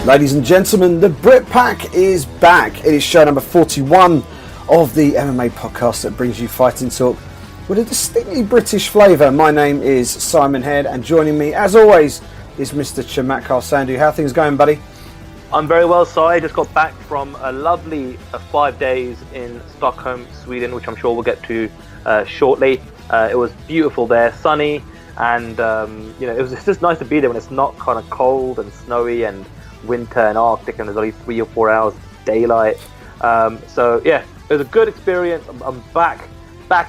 Ladies and gentlemen, the Brit Pack is back. It is show number 41 of the MMA podcast that brings you fighting talk with a distinctly British flavour. My name is Simon Head, and joining me, as always, is Mr. Chamatkar Sandhu. How are things going, buddy? I'm very well, Si. I just got back from a lovely 5 days in Stockholm, Sweden, which I'm sure we'll get to shortly. It was beautiful there, sunny, and it's just nice to be there when it's not kind of cold and snowy and winter and Arctic, and there's only 3 or 4 hours daylight. So yeah, it was a good experience. I'm back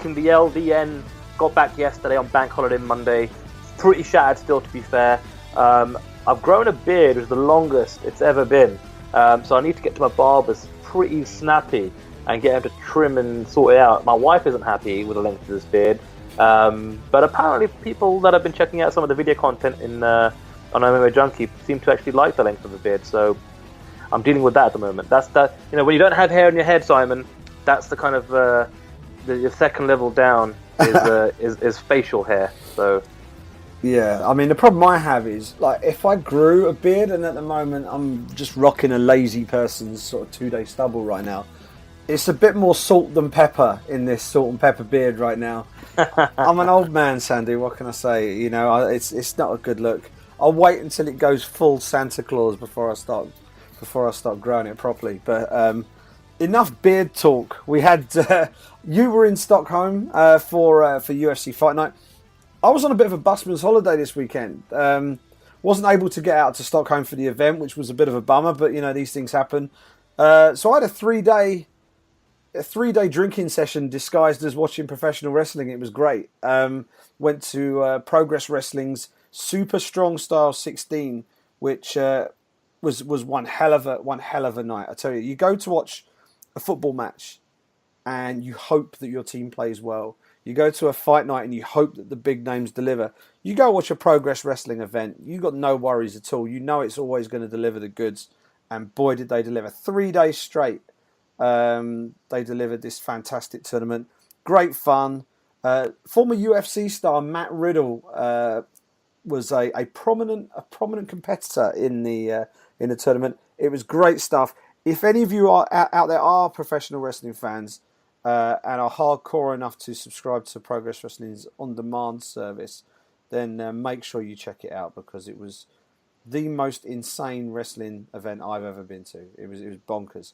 in the LDN. Got back yesterday on bank holiday Monday. Pretty shattered still, to be fair. I've grown a beard, which is the longest it's ever been. So I need to get to my barber's pretty snappy and get him to trim and sort it out. My wife isn't happy with the length of this beard. But apparently people that have been checking out some of the video content on MMA Junkie seem to actually like the length of the beard. So I'm dealing with that at the moment. That's when you don't have hair on your head, Simon, that's the kind of the second level down is facial hair. So yeah, I mean, the problem I have is, like, if I grew a beard, and at the moment I'm just rocking a lazy person's sort of 2-day stubble right now, it's a bit more salt than pepper in this salt and pepper beard right now. I'm an old man, Sandy, what can I say? It's not a good look. I'll wait until it goes full Santa Claus before I start growing it properly. But enough beard talk. We had you were in Stockholm for UFC Fight Night. I was on a bit of a busman's holiday this weekend. Wasn't able to get out to Stockholm for the event, which was a bit of a bummer. But these things happen. So I had a 3-day drinking session disguised as watching professional wrestling. It was great. Went to Progress Wrestling's Super Strong Style 16, which was one hell of a night. I tell you, you go to watch a football match and you hope that your team plays well. You go to a fight night and you hope that the big names deliver. You go watch a Progress Wrestling event, you got no worries at all. You know it's always going to deliver the goods, and boy did they deliver. 3 days straight, they delivered this fantastic tournament. Great fun. Former UFC star Matt Riddle was a prominent competitor in the tournament. It was great stuff. If any of you are out there are professional wrestling fans and are hardcore enough to subscribe to Progress Wrestling's on-demand service, then make sure you check it out, because it was the most insane wrestling event I've ever been to. It was bonkers.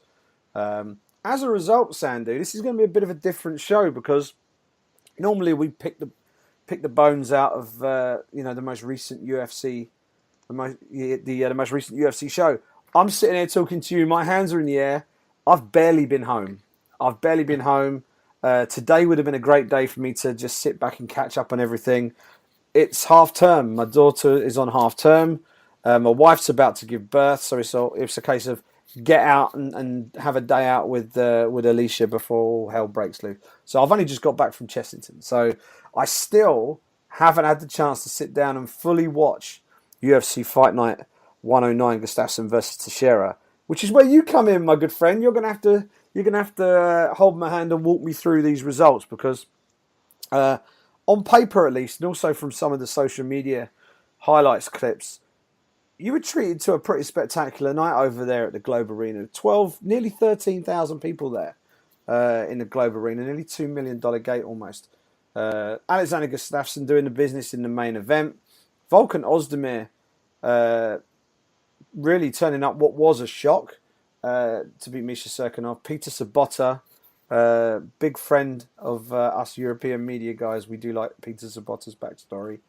As a result, Sandhu, this is going to be a bit of a different show, because normally we pick the bones out of the most recent UFC, the most recent UFC show. I'm sitting here talking to you. My hands are in the air. I've barely been home. Today would have been a great day for me to just sit back and catch up on everything. It's half term. My daughter is on half term. My wife's about to give birth, so it's a case of get out and have a day out with Alicia before all hell breaks loose. So I've only just got back from Chessington, so I still haven't had the chance to sit down and fully watch UFC Fight Night 109, Gustafsson versus Teixeira, which is where you come in, my good friend. You're gonna have to hold my hand and walk me through these results, because on paper at least, and also from some of the social media highlights clips, you were treated to a pretty spectacular night over there at the Globe Arena. Nearly 13,000 people there in the Globe Arena, nearly $2 million gate almost. Alexander Gustafsson doing the business in the main event. Volkan Ozdemir really turning up what was a shock to beat Misha Serkinov. Peter Sabota, big friend of us European media guys. We do like Peter Sabota's backstory.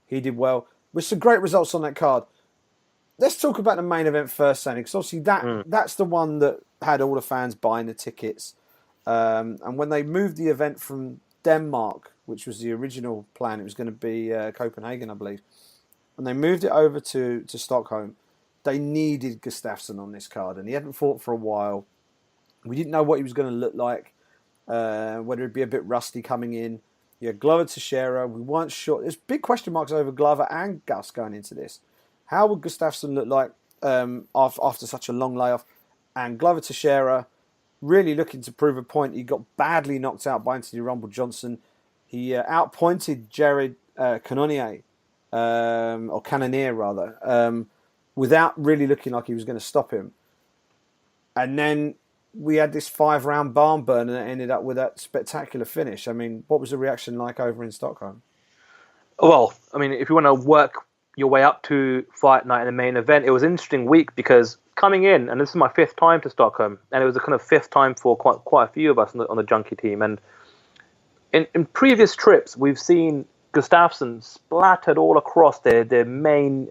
He did well. With some great results on that card. Let's talk about the main event first, Sandy, because obviously that's the one that had all the fans buying the tickets. And when they moved the event from Denmark, which was the original plan, it was going to be Copenhagen, I believe. When they moved it over to Stockholm, they needed Gustafsson on this card, and he hadn't fought for a while. We didn't know what he was going to look like, whether he'd be a bit rusty coming in. Yeah, Glover Teixeira, we weren't sure. There's big question marks over Glover and Gus going into this. How would Gustafsson look like after such a long layoff? And Glover Teixeira really looking to prove a point. He got badly knocked out by Anthony Rumble Johnson. He outpointed Jared Cannonier, or Cannonier rather. without really looking like he was going to stop him. And then we had this 5-round barn burn, and it ended up with that spectacular finish. I mean, what was the reaction like over in Stockholm? Well, I mean, if you want to work your way up to Fight Night in the main event, it was an interesting week because coming in, and this is my 5th time to Stockholm, and it was a kind of 5th time for quite a few of us on the junkie team. And in previous trips, we've seen Gustafsson splattered all across their main,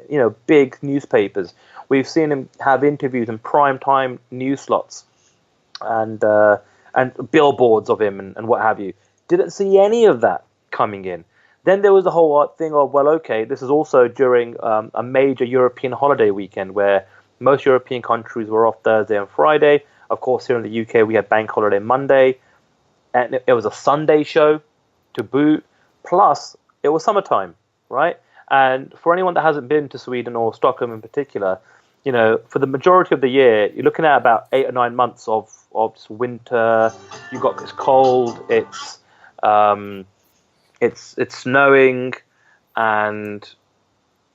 big newspapers. We've seen him have interviews in primetime news slots and billboards of him and what have you. Didn't see any of that coming in. Then there was the whole thing of, well, okay, this is also during a major European holiday weekend where most European countries were off Thursday and Friday. Of course, here in the UK, we had bank holiday Monday. And it was a Sunday show to boot. Plus, it was summertime, right? And for anyone that hasn't been to Sweden or Stockholm in particular, for the majority of the year, you're looking at about 8 or 9 months of just winter. You've got it's cold, it's snowing, and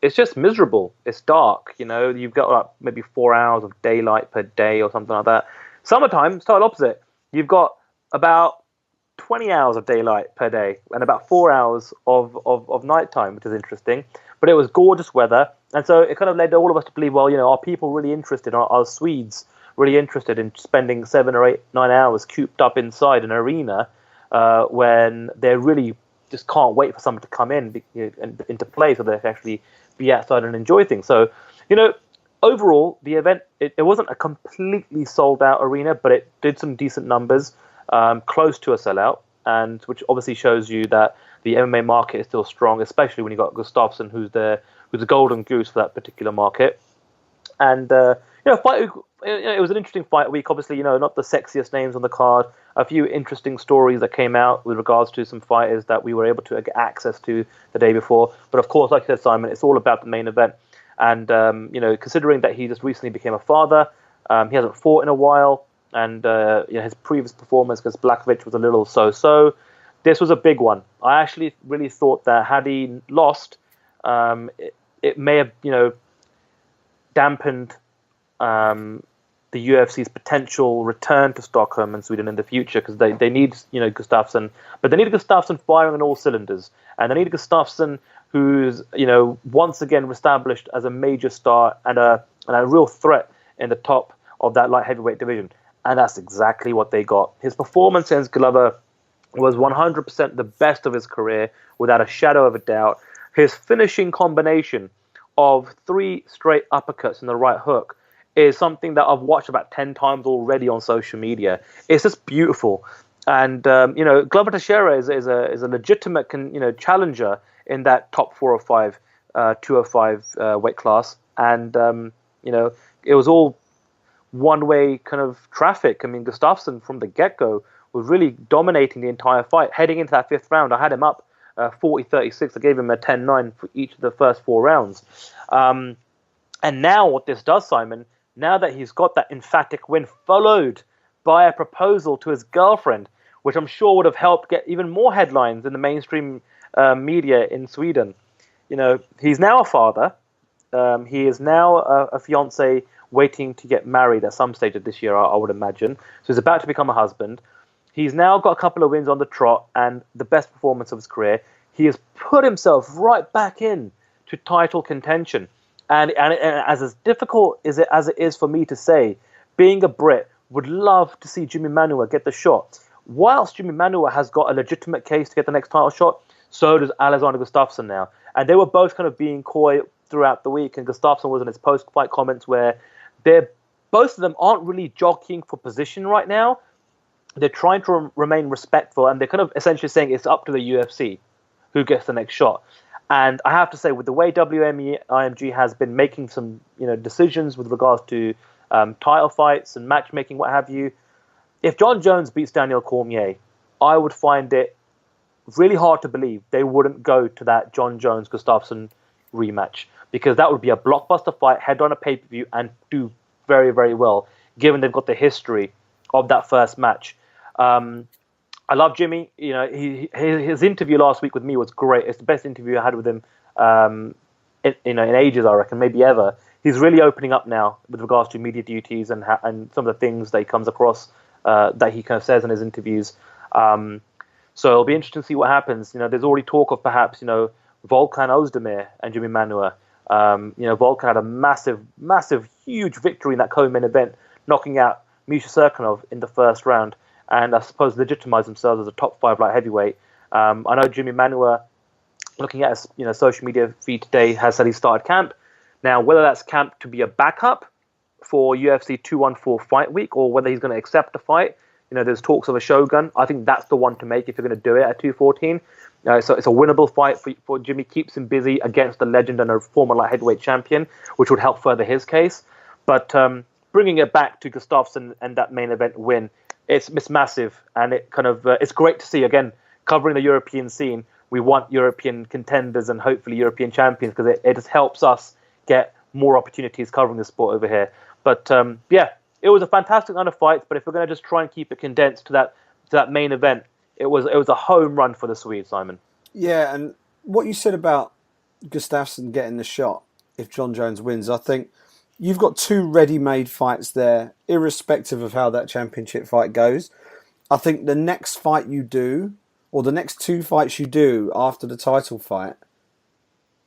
it's just miserable. It's dark, You've got like maybe 4 hours of daylight per day or something like that. Summertime, it's totally opposite. You've got about 20 hours of daylight per day and about 4 hours of nighttime, which is interesting. But it was gorgeous weather, and so it kind of led all of us to believe, well, are people really interested, are Swedes really interested in spending 7 or 8, 9 hours cooped up inside an arena when they really just can't wait for someone to come in and into play so they can actually be outside and enjoy things. So, overall, the event, it wasn't a completely sold out arena, but it did some decent numbers. Close to a sellout, and which obviously shows you that the MMA market is still strong, especially when you got Gustafsson, who's the golden goose for that particular market. And fight. It was an interesting fight week. Obviously, not the sexiest names on the card. A few interesting stories that came out with regards to some fighters that we were able to get access to the day before. But of course, like you said, Simon, it's all about the main event. And considering that he just recently became a father, he hasn't fought in a while. And his previous performance against Blachowicz was a little so-so. This was a big one. I actually really thought that had he lost, it may have dampened the UFC's potential return to Stockholm and Sweden in the future, because they need Gustafsson, but they need Gustafsson firing on all cylinders, and they need Gustafsson who's once again established as a major star and a real threat in the top of that light heavyweight division. And that's exactly what they got. His performance against Glover was 100% the best of his career, without a shadow of a doubt. His finishing combination of 3 straight uppercuts and the right hook is something that I've watched about 10 times already on social media. It's just beautiful. And, Glover Teixeira is a legitimate challenger in that top 4 or 5, 205 weight class. And, it was all one-way kind of traffic. I mean, Gustafsson from the get-go was really dominating the entire fight. Heading into that 5th round, I had him up 40-36. I gave him a 10-9 for each of the first 4 rounds. And now what this does, Simon, now that he's got that emphatic win followed by a proposal to his girlfriend, which I'm sure would have helped get even more headlines in the mainstream media in Sweden. He's now a father. He is now a fiancé waiting to get married at some stage of this year, I would imagine. So he's about to become a husband. He's now got a couple of wins on the trot and the best performance of his career. He has put himself right back in to title contention. And as difficult as it is for me to say, being a Brit, would love to see Jimmy Manuwa get the shot. Whilst Jimmy Manuwa has got a legitimate case to get the next title shot, so does Alexander Gustafsson now. And they were both kind of being coy throughout the week, and Gustafsson was in his post-fight comments where both of them aren't really jockeying for position right now. They're trying to remain respectful, and they're kind of essentially saying it's up to the UFC who gets the next shot. And I have to say, with the way WME-IMG has been making some decisions with regards to title fights and matchmaking, what have you, if John Jones beats Daniel Cormier, I would find it really hard to believe they wouldn't go to that John Jones-Gustafsson rematch, because that would be a blockbuster fight, head on a pay-per-view, and do very, very well, given they've got the history of that first match. I love Jimmy. His interview last week with me was great. It's the best interview I had with him in ages, I reckon, maybe ever. he's really opening up now with regards to media duties and some of the things that he comes across that he kind of says in his interviews. So it'll be interesting to see what happens. There's already talk of perhaps Volkan Ozdemir and Jimmy Manuwa. Volkan had a massive, huge victory in that co-main event, knocking out Misha Serkinov in the first round, and I suppose legitimize themselves as a top 5 light heavyweight. I know Jimmy Manuwa, looking at his social media feed today, has said he started camp. Now, whether that's camp to be a backup for UFC 214 Fight Week or whether he's going to accept the fight, there's talks of a Shogun. I think that's the one to make if you're going to do it at 214. So it's a winnable fight for Jimmy. Keeps him busy against a legend and a former light heavyweight champion, which would help further his case. But bringing it back to Gustafsson and that main event win, it's massive, and it kind of it's great to see again covering the European scene. We want European contenders and hopefully European champions because it just helps us get more opportunities covering the sport over here. But it was a fantastic round of fights. But if we're going to just try and keep it condensed to that main event, it was a home run for the Swedes, Simon. Yeah, and what you said about Gustafsson getting the shot if John Jones wins, I think you've got 2 ready-made fights there, irrespective of how that championship fight goes. I think the next fight you do, or the next 2 fights you do after the title fight,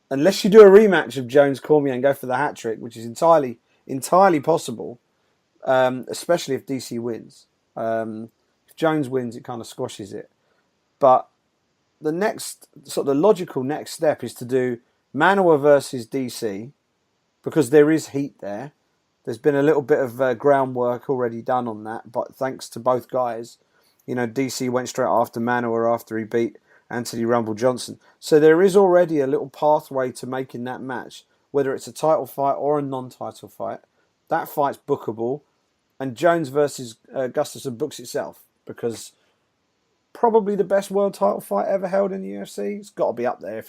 unless you do a rematch of Jones-Cormier and go for the hat-trick, which is entirely possible, especially if DC wins. If Jones wins, it kind of squashes it. But the logical next step is to do Manuwa versus DC, because there is heat there. There's been a little bit of groundwork already done on that, but thanks to both guys. DC went straight after Manuwa after he beat Anthony Rumble Johnson. So there is already a little pathway to making that match, whether it's a title fight or a non-title fight. That fight's bookable, and Jones versus Gustafsson books itself, because probably the best world title fight ever held in the UFC. It's got to be up there.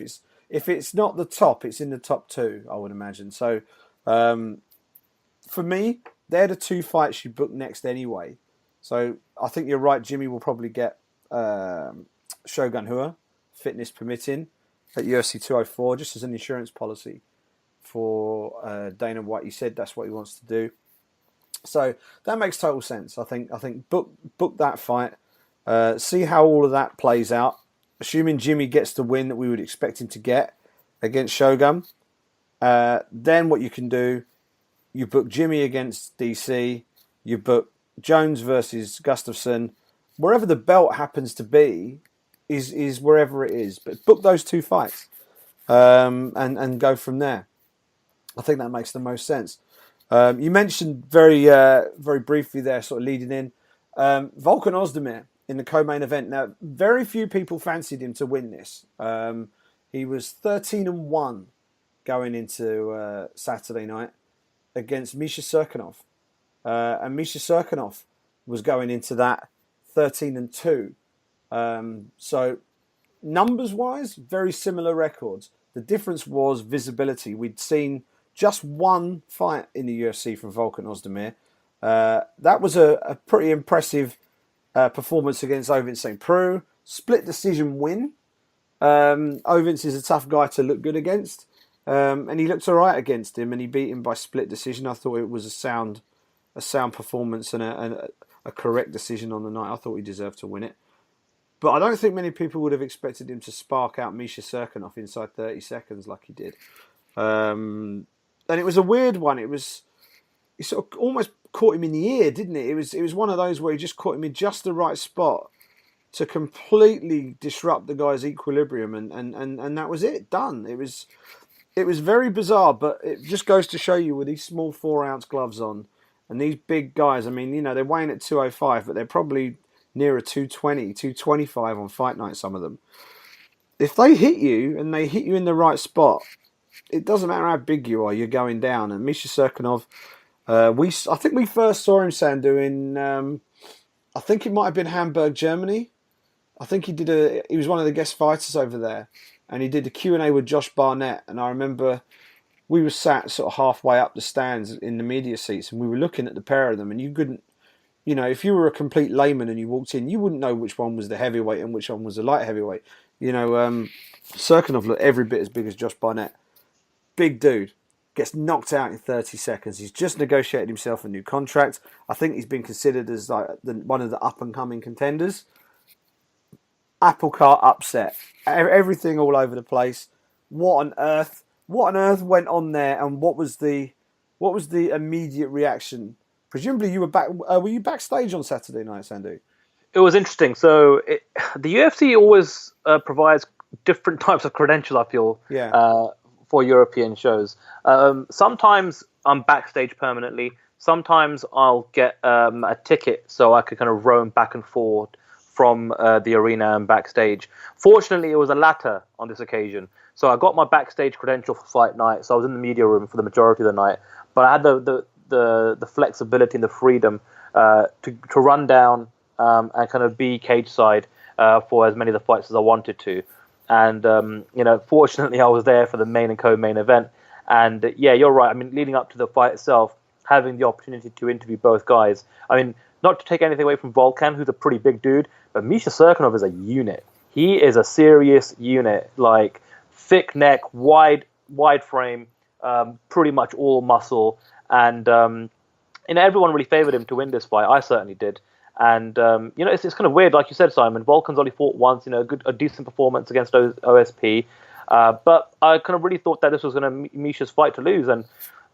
If it's not the top, it's in the top 2, I would imagine. So for me, they're the 2 fights you book next anyway. So I think you're right. Jimmy will probably get Shogun Rua, fitness permitting, at UFC 204, just as an insurance policy for Dana White. He said that's what he wants to do. So that makes total sense. I think book that fight. See how all of that plays out. Assuming Jimmy gets the win that we would expect him to get against Shogun, then what you can do, you book Jimmy against DC, you book Jones versus Gustafsson, wherever the belt happens to be, is wherever it is. But book those 2 fights and go from there. I think that makes the most sense. You mentioned very briefly there, sort of leading in, Volkan Ozdemir in the co-main event. Now, very few people fancied him to win this. He was 13-1 going into Saturday night against Misha Serkinov. And Misha Serkinov was going into that 13-2. So numbers-wise, very similar records. The difference was visibility. We'd seen just 1 fight in the UFC from Volkan Ozdemir. That was a pretty impressive performance against Ovince St. Preux. Split decision win. Ovince is a tough guy to look good against. And he looked all right against him, and he beat him by split decision. I thought it was a sound performance and a correct decision on the night. I thought he deserved to win it. But I don't think many people would have expected him to spark out Misha Serkinov inside 30 seconds like he did. And it was a weird one. He sort of almost caught him in the ear, didn't it? It was one of those where he just caught him in just the right spot to completely disrupt the guy's equilibrium, and that was it. Done. It was very bizarre, but it just goes to show you with these small 4-ounce gloves on and these big guys. I mean, they're weighing at 205, but they're probably nearer 220, 225 on Fight Night, some of them. If they hit you and they hit you in the right spot, it doesn't matter how big you are, you're going down. And Misha Serkinov, I think we first saw him, Sandhu, in I think it might have been Hamburg, Germany. I think he was one of the guest fighters over there, and he did a Q&A with Josh Barnett. And I remember we were sat sort of halfway up the stands in the media seats, and we were looking at the pair of them, and you couldn't, if you were a complete layman and you walked in, you wouldn't know which one was the heavyweight and which one was the light heavyweight. Serkinov looked every bit as big as Josh Barnett. Big dude. gets knocked out in 30 seconds. He's just negotiated himself a new contract. I think he's been considered as like one of the up-and-coming contenders. Apple cart upset. Everything all over the place. What on earth went on there, and what was the immediate reaction? Presumably you were back. Were you backstage on Saturday night, Sandhu? It was interesting. So the UFC always provides different types of credentials, I feel, for European shows. Sometimes I'm backstage permanently. Sometimes I'll get a ticket so I could kind of roam back and forth from the arena and backstage. Fortunately, it was the latter on this occasion. So I got my backstage credential for Fight Night, so I was in the media room for the majority of the night. But I had the flexibility and the freedom to run down and kind of be cage side for as many of the fights as I wanted to. And, fortunately, I was there for the main and co-main event. And, yeah, you're right. I mean, leading up to the fight itself, having the opportunity to interview both guys. I mean, not to take anything away from Volkan, who's a pretty big dude, but Misha Serkinov is a unit. He is a serious unit, like thick neck, wide frame, pretty much all muscle. And, everyone really favored him to win this fight. I certainly did. And, it's kind of weird, like you said, Simon. Volkan's only fought once, a decent performance against OSP. But I kind of really thought that this was going to Misha's fight to lose. And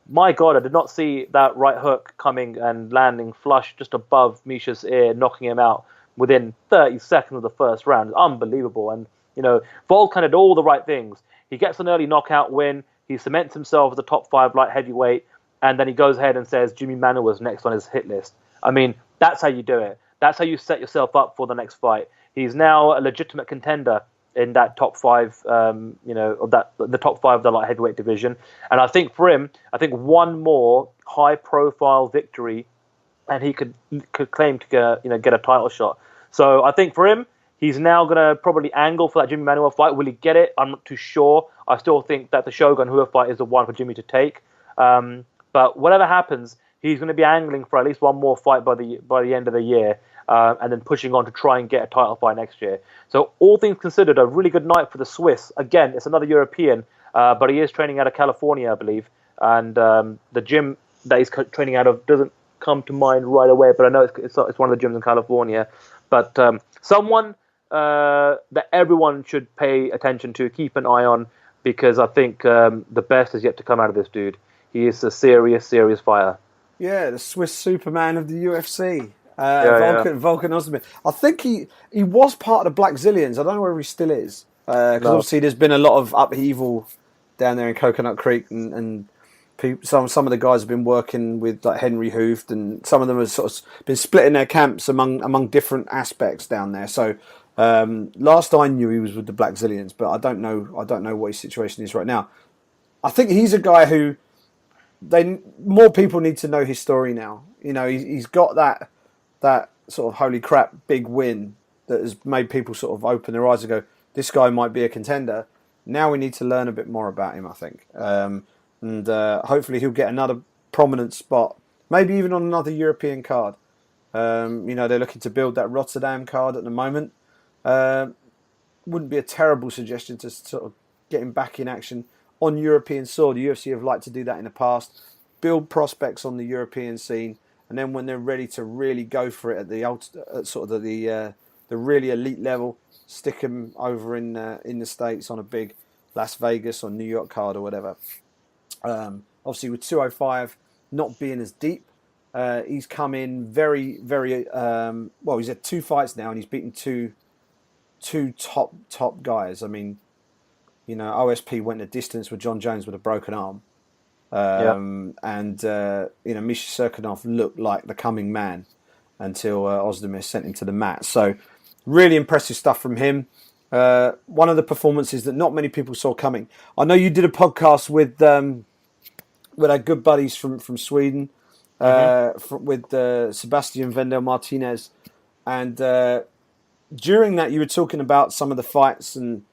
my God, I did not see that right hook coming and landing flush just above Misha's ear, knocking him out within 30 seconds of the first round. Unbelievable. And, Volkan did all the right things. He gets an early knockout win. He cements himself as a top 5 light heavyweight. And then he goes ahead and says Jimmy Manuwa was next on his hit list. I mean, that's how you do it. That's how you set yourself up for the next fight. He's now a legitimate contender in that top 5, the top 5 of the light heavyweight division. And I think for him, one more high-profile victory, and he could claim to get a title shot. So I think for him, he's now going to probably angle for that Jimmy Manuwa fight. Will he get it? I'm not too sure. I still think that the Shogun Rua fight is the one for Jimmy to take. But whatever happens, he's going to be angling for at least one more fight by the end of the year, and then pushing on to try and get a title fight next year. So all things considered, a really good night for the Swiss. Again, it's another European, but he is training out of California, I believe. And the gym that he's training out of doesn't come to mind right away, but I know it's one of the gyms in California. But someone that everyone should pay attention to, keep an eye on, because I think the best is yet to come out of this dude. He is a serious, serious fighter. Yeah, the Swiss Superman of the UFC. Volkan Ozdemir. I think he was part of the Black Zillions. I don't know whether he still is. Because obviously there's been a lot of upheaval down there in Coconut Creek, and some of the guys have been working with like Henry Hooft, and some of them have sort of been splitting their camps among different aspects down there. So last I knew, he was with the Black Zillions, but I don't know what his situation is right now. I think he's a guy who more people need to know his story now. He's got that sort of holy crap big win that has made people sort of open their eyes and go, this guy might be a contender. Now we need to learn a bit more about him, I think. And hopefully he'll get another prominent spot, maybe even on another European card. They're looking to build that Rotterdam card at the moment. Wouldn't be a terrible suggestion to sort of get him back in action on European soil. The UFC have liked to do that in the past, build prospects on the European scene, and then when they're ready to really go for it at the really elite level, stick them over in the States on a big Las Vegas or New York card or whatever. Obviously, with 205 not being as deep, he's come in very, very he's had 2 fights now, and he's beaten two top guys. I mean, OSP went the distance with John Jones with a broken arm. And Misha Serkinov looked like the coming man until Ozdemir sent him to the mat. So really impressive stuff from him. One of the performances that not many people saw coming. I know you did a podcast with our good buddies from Sweden, with Sebastian Vendel Martinez, and during that you were talking about some of the fights and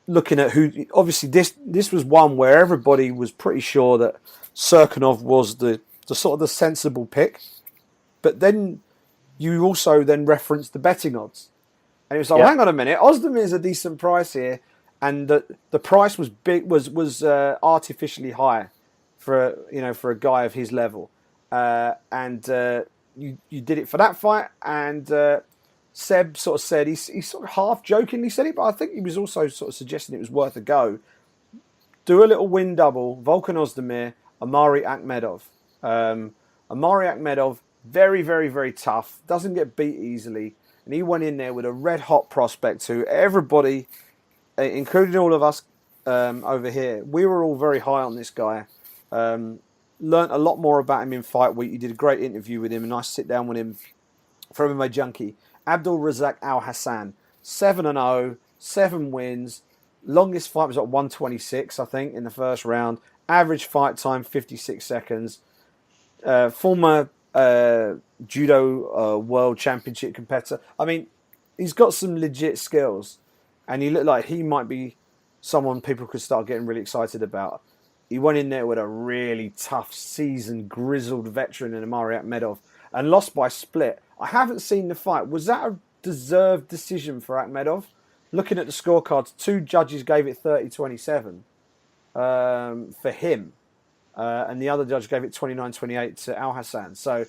looking at who. Obviously, this was one where everybody was pretty sure that Serkinov was the sort of the sensible pick, but then you also then referenced the betting odds, and it was like, hang on a minute, Ozdemir is a decent price here, and the price was artificially high for a guy of his level. And you did it for that fight. And Seb sort of said, he sort of half jokingly said it, but I think he was also sort of suggesting it was worth a go. Do a little win double, Volkan Ozdemir, Amari Akhmedov. Amari Akhmedov, very, very, very tough, doesn't get beat easily. And he went in there with a red-hot prospect who everybody, including all of us over here, we were all very high on this guy. Learned a lot more about him in Fight Week. You did a great interview with him, a nice sit-down with him from MMA Junkie. Abdul Razak Al Hassan, 7-0, 7 wins. Longest fight was at 126, I think, in the first round. Average fight time, 56 seconds. Former judo world championship competitor. I mean, he's got some legit skills. And he looked like he might be someone people could start getting really excited about. He went in there with a really tough, seasoned, grizzled veteran in Amari Akhmedov and lost by split. I haven't seen the fight. Was that a deserved decision for Akhmedov? Looking at the scorecards, 2 judges gave it 30-27 for him. And the other judge gave it 29-28 to Al Hassan. So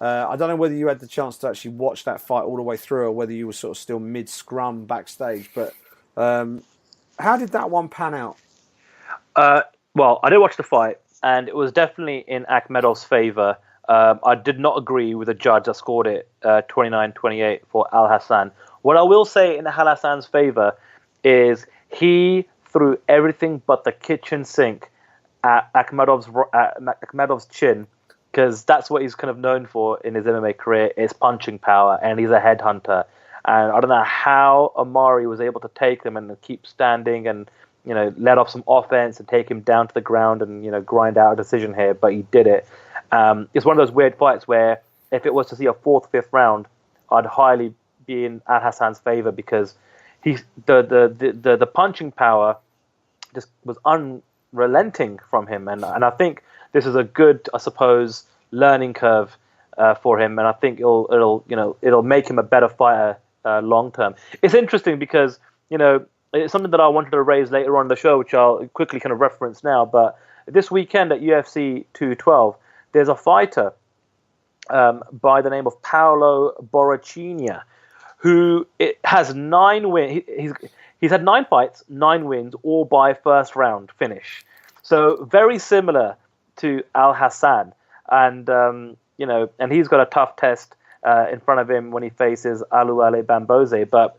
I don't know whether you had the chance to actually watch that fight all the way through or whether you were sort of still mid-scrum backstage. But how did that one pan out? Well, I did watch the fight, and it was definitely in Akhmedov's favour. I did not agree with the judge that scored it 29-28 for Al Hassan. What I will say in Al Hassan's favour is he threw everything but the kitchen sink at Akhmedov's chin, because that's what he's kind of known for in his MMA career, is punching power, and he's a headhunter. And I don't know how Amari was able to take him and keep standing and, let off some offense and take him down to the ground and, grind out a decision here, but he did it. It's one of those weird fights where if it was to see a 4th, 5th round, I'd highly be in Al Hassan's favor, because the punching power just was unrelenting from him, and I think this is a good, I suppose, learning curve for him, and I think it'll make him a better fighter long term. It's interesting because it's something that I wanted to raise later on in the show, which I'll quickly kind of reference now. But this weekend at UFC 212, there's a fighter by the name of Paolo Borrachinha, who has 9 wins. He's had 9 fights, 9 wins, all by first round finish. So very similar to Al Hassan, and and he's got a tough test in front of him when he faces Aluale Bamboze. But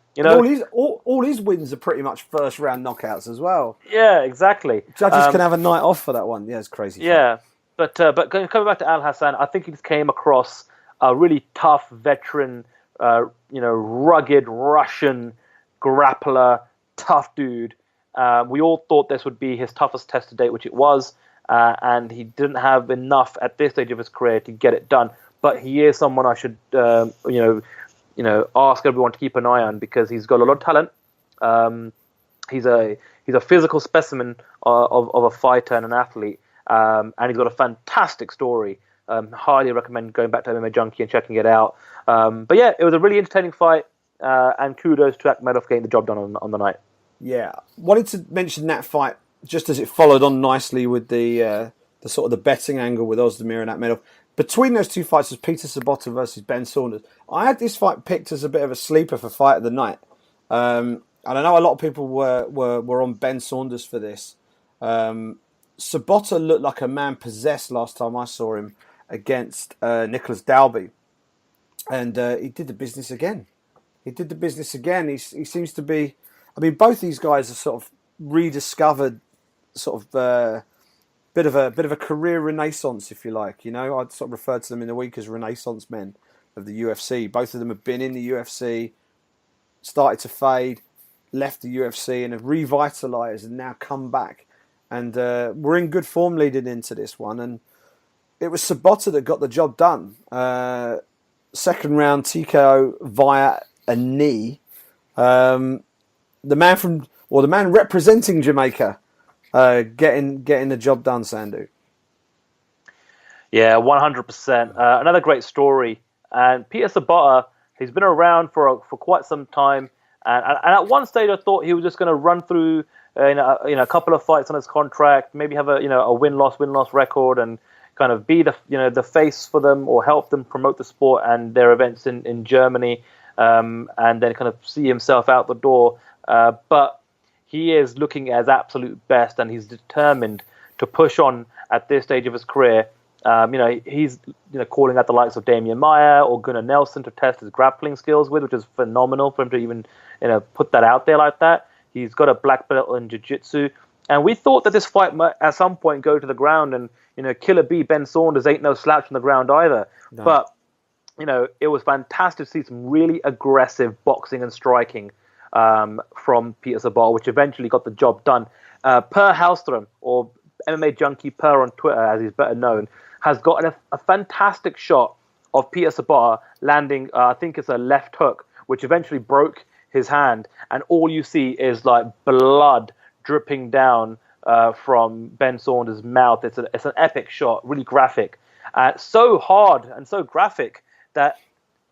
all his wins are pretty much first round knockouts as well. Yeah, exactly. Judges can have a night off for that one. Yeah, it's crazy. Yeah, but coming back to Al Hassan, I think he just came across a really tough veteran, rugged Russian grappler, tough dude. We all thought this would be his toughest test to date, which it was, and he didn't have enough at this stage of his career to get it done. But he is someone I should, ask everyone to keep an eye on, because he's got a lot of talent. He's a physical specimen of a fighter and an athlete, and he's got a fantastic story. Highly recommend going back to MMA Junkie and checking it out. But yeah, it was a really entertaining fight, and kudos to Akhmedov getting the job done on the night. Yeah, wanted to mention that fight just as it followed on nicely with the sort of the betting angle with Ozdemir and Akhmedov. Between those two fights was Peter Sabota versus Ben Saunders. I had this fight picked as a bit of a sleeper for fight of the night. And I know a lot of people were on Ben Saunders for this. Sabota looked like a man possessed last time I saw him against Nicholas Dalby. And he did the business again. He seems to be... I mean, both these guys are sort of rediscovered, sort of bit of a career renaissance, if you like. I'd sort of refer to them in the week as renaissance men of the UFC. Both of them have been in the UFC, started to fade, left the UFC, and have revitalised and now come back. And we're in good form leading into this one. And it was Sabota that got the job done. Second round TKO via a knee. The man representing Jamaica, getting the job done, Sandhu. Yeah, 100%. Another great story. And Peter Sabota, he's been around for quite some time. And at one stage, I thought he was just going to run through a couple of fights on his contract, maybe have a win-loss record, and kind of be the face for them or help them promote the sport and their events in Germany, and then kind of see himself out the door. But he is looking at his absolute best, and he's determined to push on at this stage of his career. He's calling out the likes of Damian Maia or Gunnar Nelson to test his grappling skills with, which is phenomenal for him to even put that out there like that. He's got a black belt in jiu-jitsu, and we thought that this fight might at some point go to the ground. And Killer B, Ben Saunders, ain't no slouch on the ground either. No. But it was fantastic to see some really aggressive boxing and striking from Peter Sabal, which eventually got the job done. Per Hallström, or MMA Junkie Per on Twitter, as he's better known, has gotten a fantastic shot of Peter Sabal landing, I think it's a left hook, which eventually broke his hand, and all you see is like blood dripping down from Ben Saunders' mouth. It's an epic shot, really graphic, so hard and so graphic that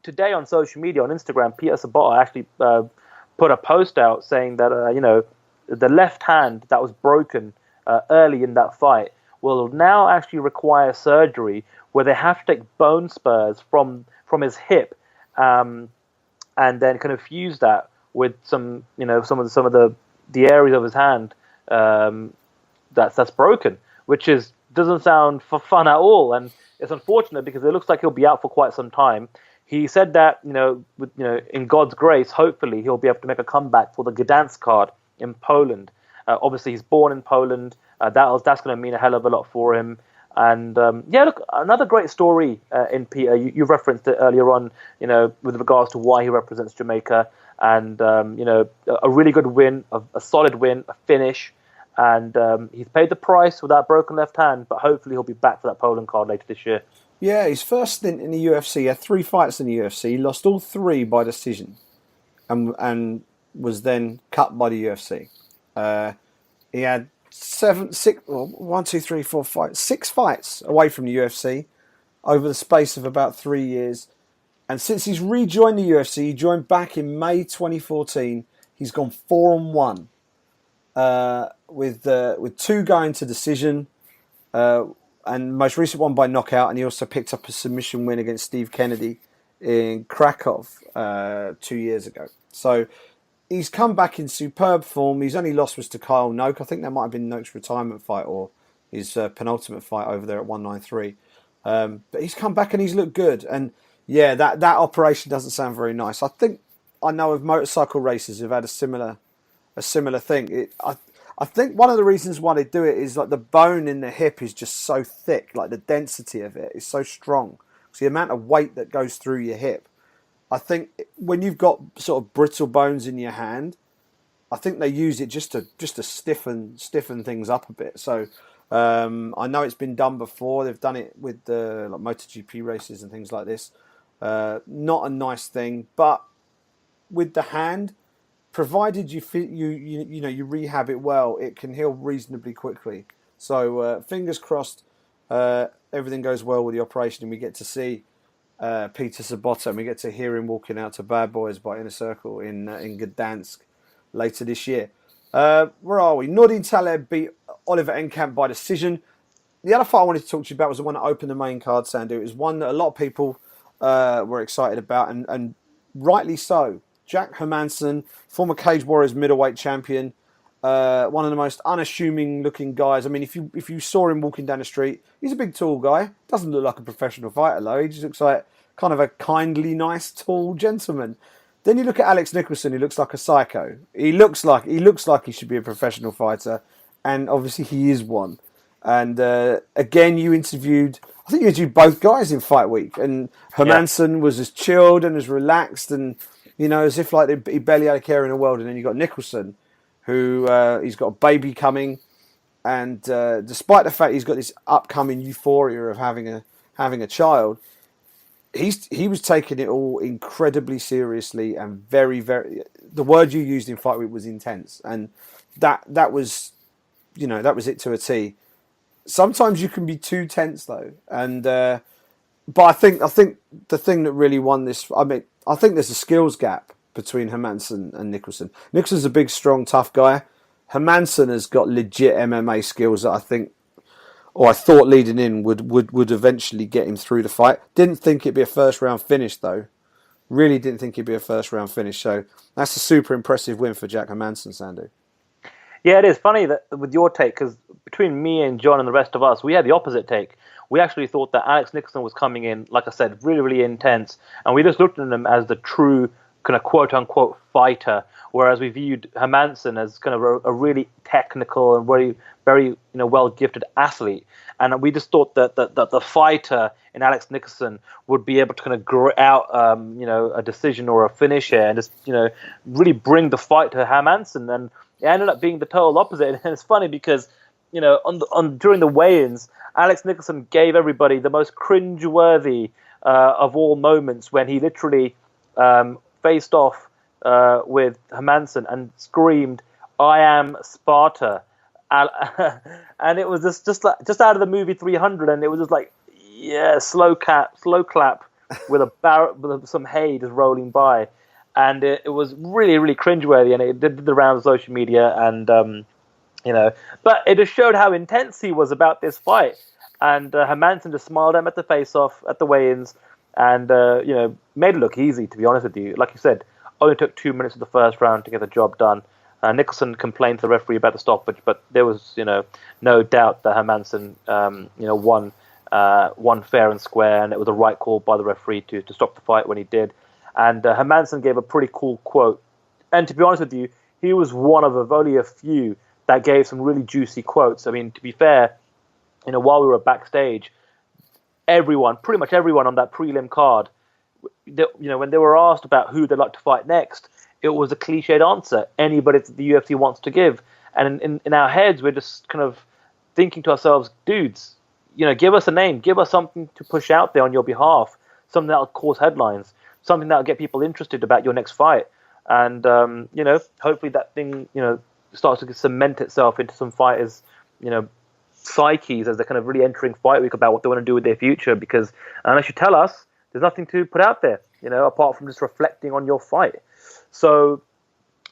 today on social media, on Instagram, Peter Sabal actually put a post out saying that the left hand that was broken early in that fight will now actually require surgery, where they have to take bone spurs from his hip, and then kind of fuse that with some of the areas of his hand that's broken, which doesn't sound for fun at all, and it's unfortunate because it looks like he'll be out for quite some time. He said that in God's grace, hopefully he'll be able to make a comeback for the Gdansk card in Poland. Obviously, he's born in Poland. That's going to mean a hell of a lot for him. And look, another great story in Peter. You referenced it earlier on, with regards to why he represents Jamaica, and a really good win, a solid win, a finish, and he's paid the price with that broken left hand. But hopefully, he'll be back for that Poland card later this year. Yeah, his first stint in the UFC, he had 3 fights in the UFC. He lost all 3 by decision, and was then cut by the UFC. He had 6 fights away from the UFC over the space of about 3 years. And since he's rejoined the UFC, he joined back in May 2014. He's gone 4-1, with 2 going to decision, and most recent one by knockout. And he also picked up a submission win against Steve Kennedy in Krakow 2 years ago. So he's come back in superb form. His only loss was to Kyle Noak. I think that might have been Noak's retirement fight or his penultimate fight over there at 193. But he's come back and he's looked good. And yeah, that operation doesn't sound very nice. I think I know of motorcycle racers who've had a similar thing. I think one of the reasons why they do it is like the bone in the hip is just so thick, like the density of it is so strong. So the amount of weight that goes through your hip. I think when you've got sort of brittle bones in your hand, I think they use it just to stiffen things up a bit. So I know it's been done before. They've done it with the MotoGP races and things like this. Not a nice thing, but with the hand, provided you rehab it well, it can heal reasonably quickly. So fingers crossed, everything goes well with the operation, and we get to see Peter Sabota, and we get to hear him walking out to Bad Boys by Inner Circle in Gdansk later this year. Where are we? Nordin Taleb beat Oliver Enkamp by decision. The other fight I wanted to talk to you about was the one that opened the main card, Sandhu. It was one that a lot of people were excited about, and rightly so. Jack Hermansson, former Cage Warriors middleweight champion, one of the most unassuming looking guys. I mean, if you saw him walking down the street, he's a big tall guy. Doesn't look like a professional fighter though. He just looks like kind of a kindly, nice, tall gentleman. Then you look at Alex Nicholson, who looks like a psycho. He looks like he should be a professional fighter, and obviously he is one. And again, I think you interviewed both guys in Fight Week, and Hermansson was as chilled and as relaxed, and as if like he barely had a care in the world. And then you got Nicholson, who he's got a baby coming, and despite the fact he's got this upcoming euphoria of having a child, he was taking it all incredibly seriously and very, very. The word you used in Fight Week was intense, and that was it to a T. Sometimes you can be too tense though, and but I think the thing that really won this. I think there's a skills gap between Hermansson and Nicholson. Nicholson's a big, strong, tough guy. Hermansson has got legit MMA skills that I think, or I thought leading in would eventually get him through the fight. Didn't think it'd be a first round finish though. Really didn't think it'd be a first round finish. So that's a super impressive win for Jack Hermansson, Sandhu. Yeah, it is funny that with your take, because between me and John and the rest of us, we had the opposite take. We actually thought that Alex Nicholson was coming in, like I said, really, really intense, and we just looked at him as the true kind of quote-unquote fighter, whereas we viewed Hermansson as kind of a really technical and very, very well-gifted athlete. And we just thought that the fighter in Alex Nicholson would be able to kind of grow out, a decision or a finish here, and just really bring the fight to Hermansson. And it ended up being the total opposite. And it's funny because during the weigh-ins, Alex Nicholson gave everybody the most cringe-worthy of all moments when he literally faced off with Hermansson and screamed, "I am Sparta." And it was just out of the movie 300, and it was just like, yeah, slow clap with with some hay just rolling by, and it was really, really cringeworthy, and it did the rounds of social media, and but it just showed how intense he was about this fight, and Hermansson just smiled at him at the face-off at the weigh-ins, and made it look easy. To be honest with you, like you said, only took 2 minutes of the first round to get the job done. Nicholson complained to the referee about the stoppage, but there was, no doubt that Hermansson, won fair and square, and it was the right call by the referee to stop the fight when he did. And Hermansson gave a pretty cool quote. And to be honest with you, he was one of only a few that gave some really juicy quotes. I mean, to be fair, while we were backstage, pretty much everyone on that prelim card, when they were asked about who they'd like to fight next, it was a cliched answer anybody that the UFC wants to give. And in our heads, we're just kind of thinking to ourselves, dudes, give us a name, give us something to push out there on your behalf, something that'll cause headlines, something that'll get people interested about your next fight. And, hopefully that thing, starts to cement itself into some fighters, psyches as they're kind of really entering fight week about what they want to do with their future. Because unless you tell us, there's nothing to put out there, apart from just reflecting on your fight. So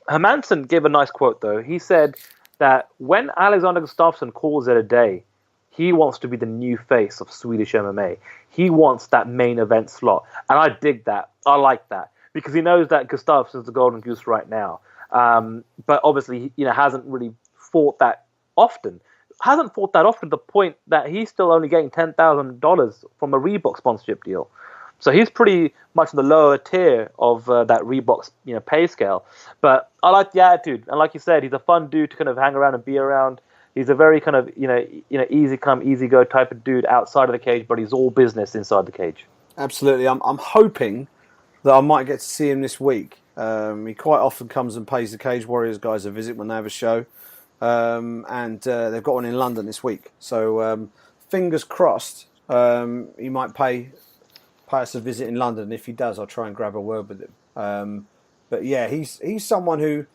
Hermansson gave a nice quote, though. He said that when Alexander Gustafsson calls it a day, he wants to be the new face of Swedish MMA. He wants that main event slot. And I dig that. I like that. Because he knows that Gustafsson's the golden goose right now. But obviously, hasn't really fought that often. Hasn't fought that often to the point that he's still only getting $10,000 from a Reebok sponsorship deal. So he's pretty much in the lower tier of that Reebok, pay scale. But I like the attitude, and like you said, he's a fun dude to kind of hang around and be around. He's a very kind of easy come, easy go type of dude outside of the cage, but he's all business inside the cage. Absolutely, I'm hoping that I might get to see him this week. He quite often comes and pays the Cage Warriors guys a visit when they have a show, and they've got one in London this week. So fingers crossed, he might pay us a visit in London. If he does, I'll try and grab a word with him. But yeah, he's someone who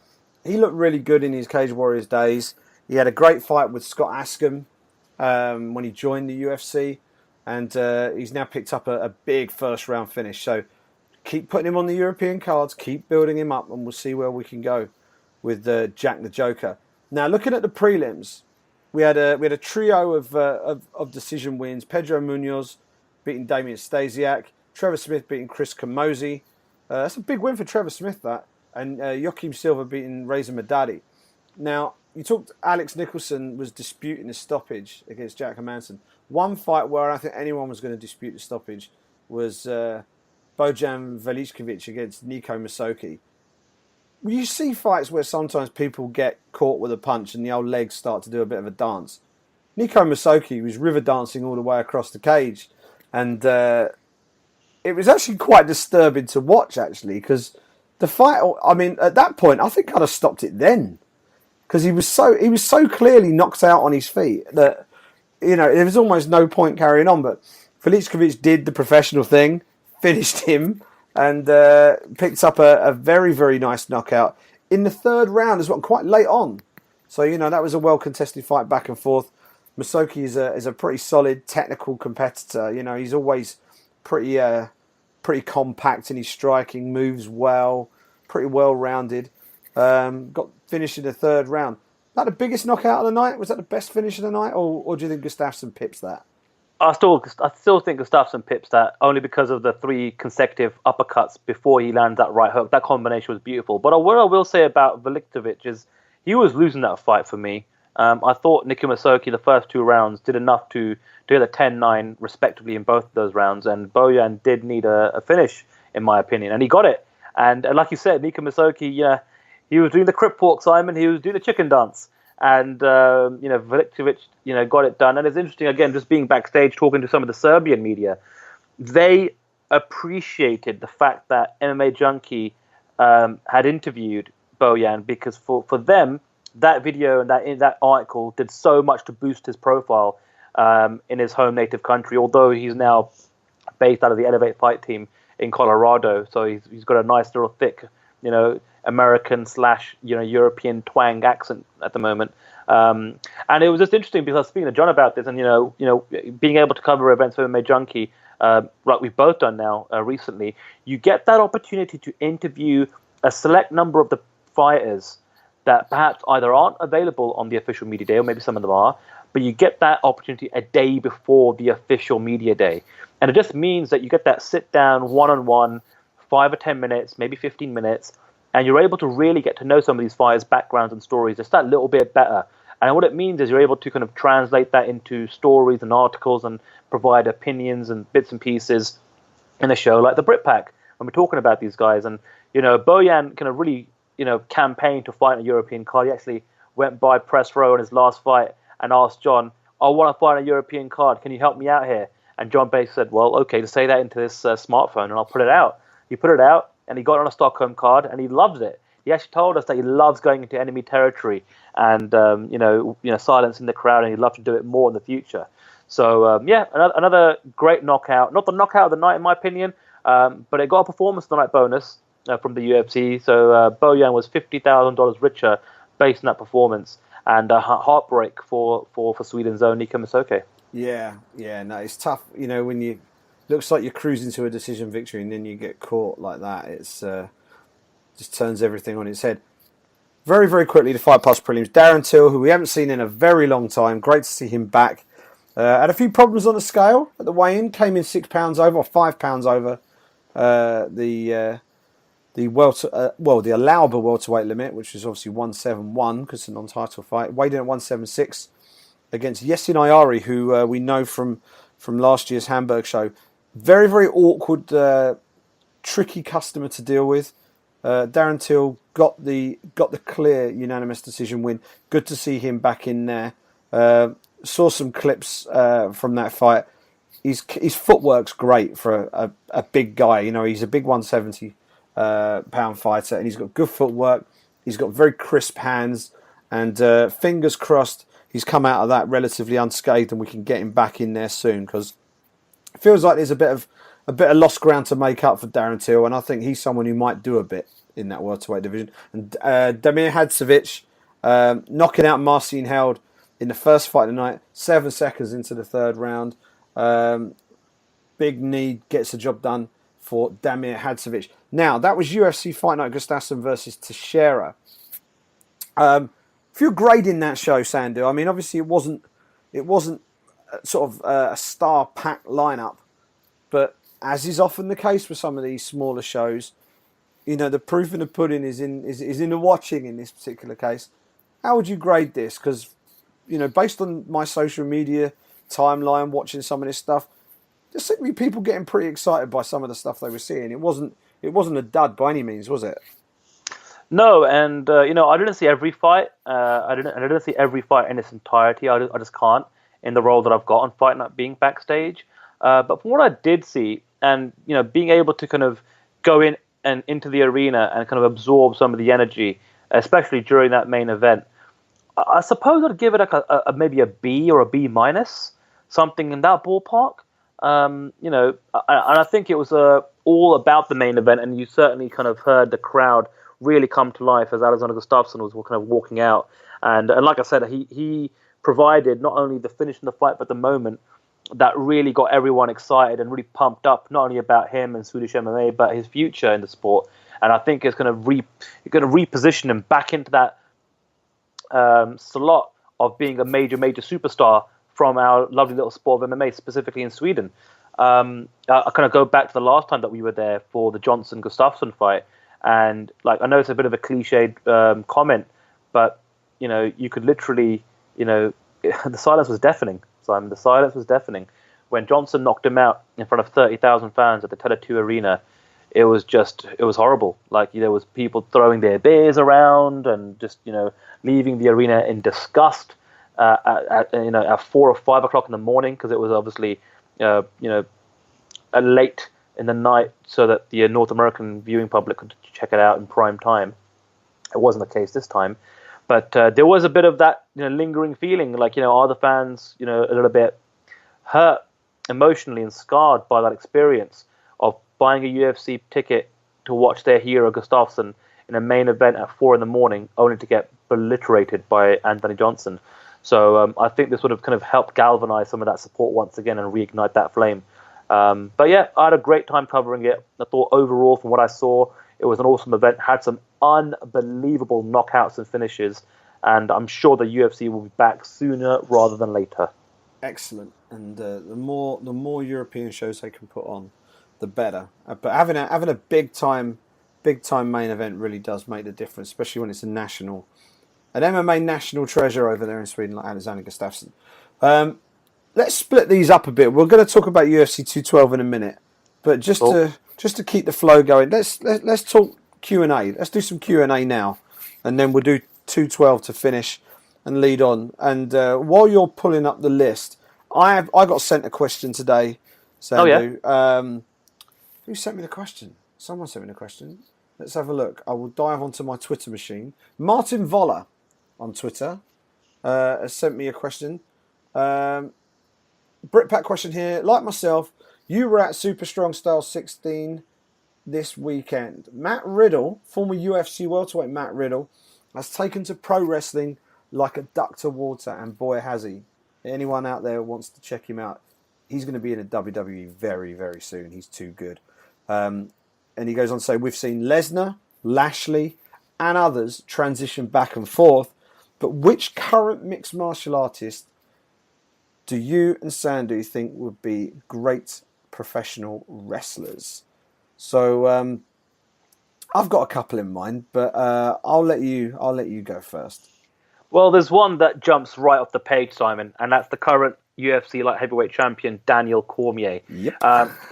he looked really good in his Cage Warriors days. He had a great fight with Scott Askham when he joined the UFC, and he's now picked up a big first round finish. So keep putting him on the European cards, keep building him up, and we'll see where we can go with Jack the Joker. Now, looking at the prelims, we had a trio of decision wins. Pedro Munoz beating Damian Stasiak, Trevor Smith beating Chris Camozzi. That's a big win for Trevor Smith, that. And Joaquim Silva beating Reza Madadi. Now, you talked Alex Nicholson was disputing the stoppage against Jack Hermansson. One fight where I don't think anyone was going to dispute the stoppage was Bojan Velickovic against Nico Masoki. You see fights where sometimes people get caught with a punch and the old legs start to do a bit of a dance. Nico Masoki was river dancing all the way across the cage. And it was actually quite disturbing to watch, actually, because the fight, I mean, at that point, I think I'd have stopped it then. Because he was so clearly knocked out on his feet that, there was almost no point carrying on. But Velickovic did the professional thing, finished him, and picked up a very, very nice knockout in the third round as well, quite late on. So, that was a well-contested fight back and forth. Masoki is a pretty solid technical competitor. He's always pretty compact in his striking, moves well, pretty well-rounded. Got finished in the third round. that the biggest knockout of the night? Was that the best finish of the night, or do you think Gustafsson pips that? I still think Gustafsson pips that only because of the 3 consecutive uppercuts before he lands that right hook. That combination was beautiful. But what I will say about Veliktovic is he was losing that fight for me. I thought Nicky Masoki, the first 2 rounds, did enough to get a 10-9 respectively in both of those rounds. And Bojan did need a finish, in my opinion, and he got it. And like you said, Nicky Masoki, he was doing the crip walk, Simon. He was doing the chicken dance. And, Veliktovic, got it done. And it's interesting, again, just being backstage, talking to some of the Serbian media. They appreciated the fact that MMA Junkie had interviewed Bojan, because for them, that video and that article did so much to boost his profile in his home native country, although he's now based out of the Elevate Fight team in Colorado. So he's got a nice little thick, American / European twang accent at the moment, and it was just interesting because I was speaking to John about this, and being able to cover events for MMA Junkie, like we've both done now recently, you get that opportunity to interview a select number of the fighters that perhaps either aren't available on the official media day, or maybe some of them are, but you get that opportunity a day before the official media day, and it just means that you get that sit down one-on-one, 5 or 10 minutes, maybe 15 minutes. And you're able to really get to know some of these fighters' backgrounds and stories just that little bit better. And what it means is you're able to kind of translate that into stories and articles and provide opinions and bits and pieces in a show like the Brit Pack when we're talking about these guys. And, Bojan kind of really, campaigned to fight a European card. He actually went by press row in his last fight and asked John, I want to fight a European card. Can you help me out here? And John basically said, well, okay, just say that into this smartphone and I'll put it out. He put it out. And he got on a Stockholm card, and he loves it. He actually told us that he loves going into enemy territory and silencing the crowd, and he'd love to do it more in the future. So another great knockout. Not the knockout of the night, in my opinion, but it got a performance of the night bonus from the UFC. So Bojan was $50,000 richer based on that performance, and a heartbreak for Sweden's own Nicky Masoki. Yeah, no, it's tough. When you. Looks like you're cruising to a decision victory, and then you get caught like that. It's just turns everything on its head. Very, very quickly, the Fight Pass prelims. Darren Till, who we haven't seen in a very long time. Great to see him back. Had a few problems on the scale at the weigh-in. Came in 6 pounds over, or 5 pounds over the allowable welterweight limit, which is obviously 171 because it's a non-title fight. Weighed in at 176 against Yesin Ayari, who we know from last year's Hamburg show. Very, very awkward, tricky customer to deal with. Darren Till got the clear unanimous decision win. Good to see him back in there. Saw some clips from that fight. His footwork's great for a big guy. He's a big 170 pound fighter, and he's got good footwork. He's got very crisp hands, and fingers crossed he's come out of that relatively unscathed, and we can get him back in there soon, because it feels like there's a bit of lost ground to make up for Darren Till, and I think he's someone who might do a bit in that welterweight division. And Damir Hadzovic knocking out Marcin Held in the first fight of the night, 7 seconds into the third round. Big knee gets the job done for Damir Hadzovic. Now, that was UFC Fight Night Gustafsson versus Teixeira. If you're grading that show, Sandhu, I mean, obviously it wasn't sort of a star-packed lineup, but as is often the case with some of these smaller shows, the proof in the pudding is in the watching in this particular case. How would you grade this? Because, based on my social media timeline, watching some of this stuff, there seemed to be people getting pretty excited by some of the stuff they were seeing. It wasn't a dud by any means, was it? No, and I didn't see every fight. I didn't see every fight in its entirety. I just can't, in the role that I've got on Fight Night, being backstage. But from what I did see, and being able to kind of go in and into the arena and kind of absorb some of the energy, especially during that main event, I suppose I'd give it like a maybe a B or a B minus, something in that ballpark. And I think it was all about the main event, and you certainly kind of heard the crowd really come to life as Alexander Gustafsson was kind of walking out. And like I said, he provided not only the finish in the fight, but the moment that really got everyone excited and really pumped up, not only about him and Swedish MMA, but his future in the sport. And I think it's going to reposition him back into that slot of being a major superstar from our lovely little sport of MMA, specifically in Sweden. I kind of go back to the last time that we were there for the Johnson Gustafsson fight, and like I know it's a bit of a cliched comment, but you could literally, the silence was deafening. Simon, the silence was deafening when Johnson knocked him out in front of 30,000 fans at the Tele2 Arena. It was horrible. Like there was people throwing their beers around and just leaving the arena in disgust at 4 or 5 o'clock in the morning, because it was obviously late in the night so that the North American viewing public could check it out in prime time. It wasn't the case this time, but there was a bit of that lingering feeling, like are the fans a little bit hurt emotionally and scarred by that experience of buying a UFC ticket to watch their hero Gustafsson in a main event at 4 a.m, only to get obliterated by Anthony Johnson. So I think this would have kind of helped galvanize some of that support once again and reignite that flame. But yeah, I had a great time covering it. I thought overall, from what I saw, it was an awesome event. Had some unbelievable knockouts and finishes, and I'm sure the UFC will be back sooner rather than later. Excellent, and the more European shows they can put on, the better. But having a big time main event really does make the difference, especially when it's an MMA national treasure over there in Sweden, like Alex Gustafsson. Let's split these up a bit. We're going to talk about UFC 212 in a minute, but just to keep the flow going, let's talk Q&A. Let's do some Q&A now, and then we'll do 212 to finish and lead on. And while you're pulling up the list, I got sent a question today. Sandhu. Oh yeah. Who sent me the question? Someone sent me the question. Let's have a look. I will dive onto my Twitter machine. Martin Voller on Twitter has sent me a question. Brit Pack question here. Like myself, you were at Super Strong Style 16 this weekend. Matt Riddle, former UFC welterweight Matt Riddle, has taken to pro wrestling like a duck to water, and boy has he. Anyone out there who wants to check him out, he's going to be in a WWE very, very soon. He's too good. And he goes on to say, we've seen Lesnar, Lashley, and others transition back and forth, but which current mixed martial artist do you and Sandhu think would be great professional wrestlers? So I've got a couple in mind, but I'll let you go first. Well, there's one that jumps right off the page, Simon, and that's the current UFC light heavyweight champion, Daniel Cormier. Yep.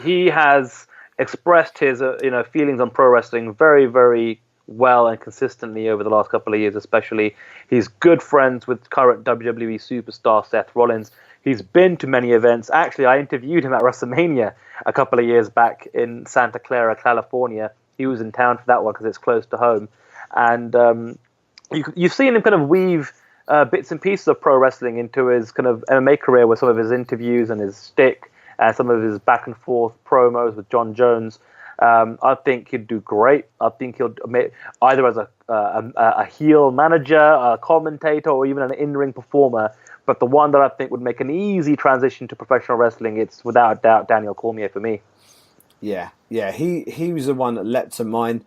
He has expressed his feelings on pro wrestling very, very well and consistently over the last couple of years, especially. He's good friends with current WWE superstar Seth Rollins. He's been to many events. Actually, I interviewed him at WrestleMania a couple of years back in Santa Clara, California. He was in town for that one because it's close to home. And you've seen him kind of weave bits and pieces of pro wrestling into his kind of MMA career with some of his interviews and his shtick, and some of his back and forth promos with John Jones. I think he'd do great. I think he'll either as a heel manager, a commentator, or even an in-ring performer. But the one that I think would make an easy transition to professional wrestling, it's without a doubt Daniel Cormier for me. Yeah, he was the one that leapt to mind.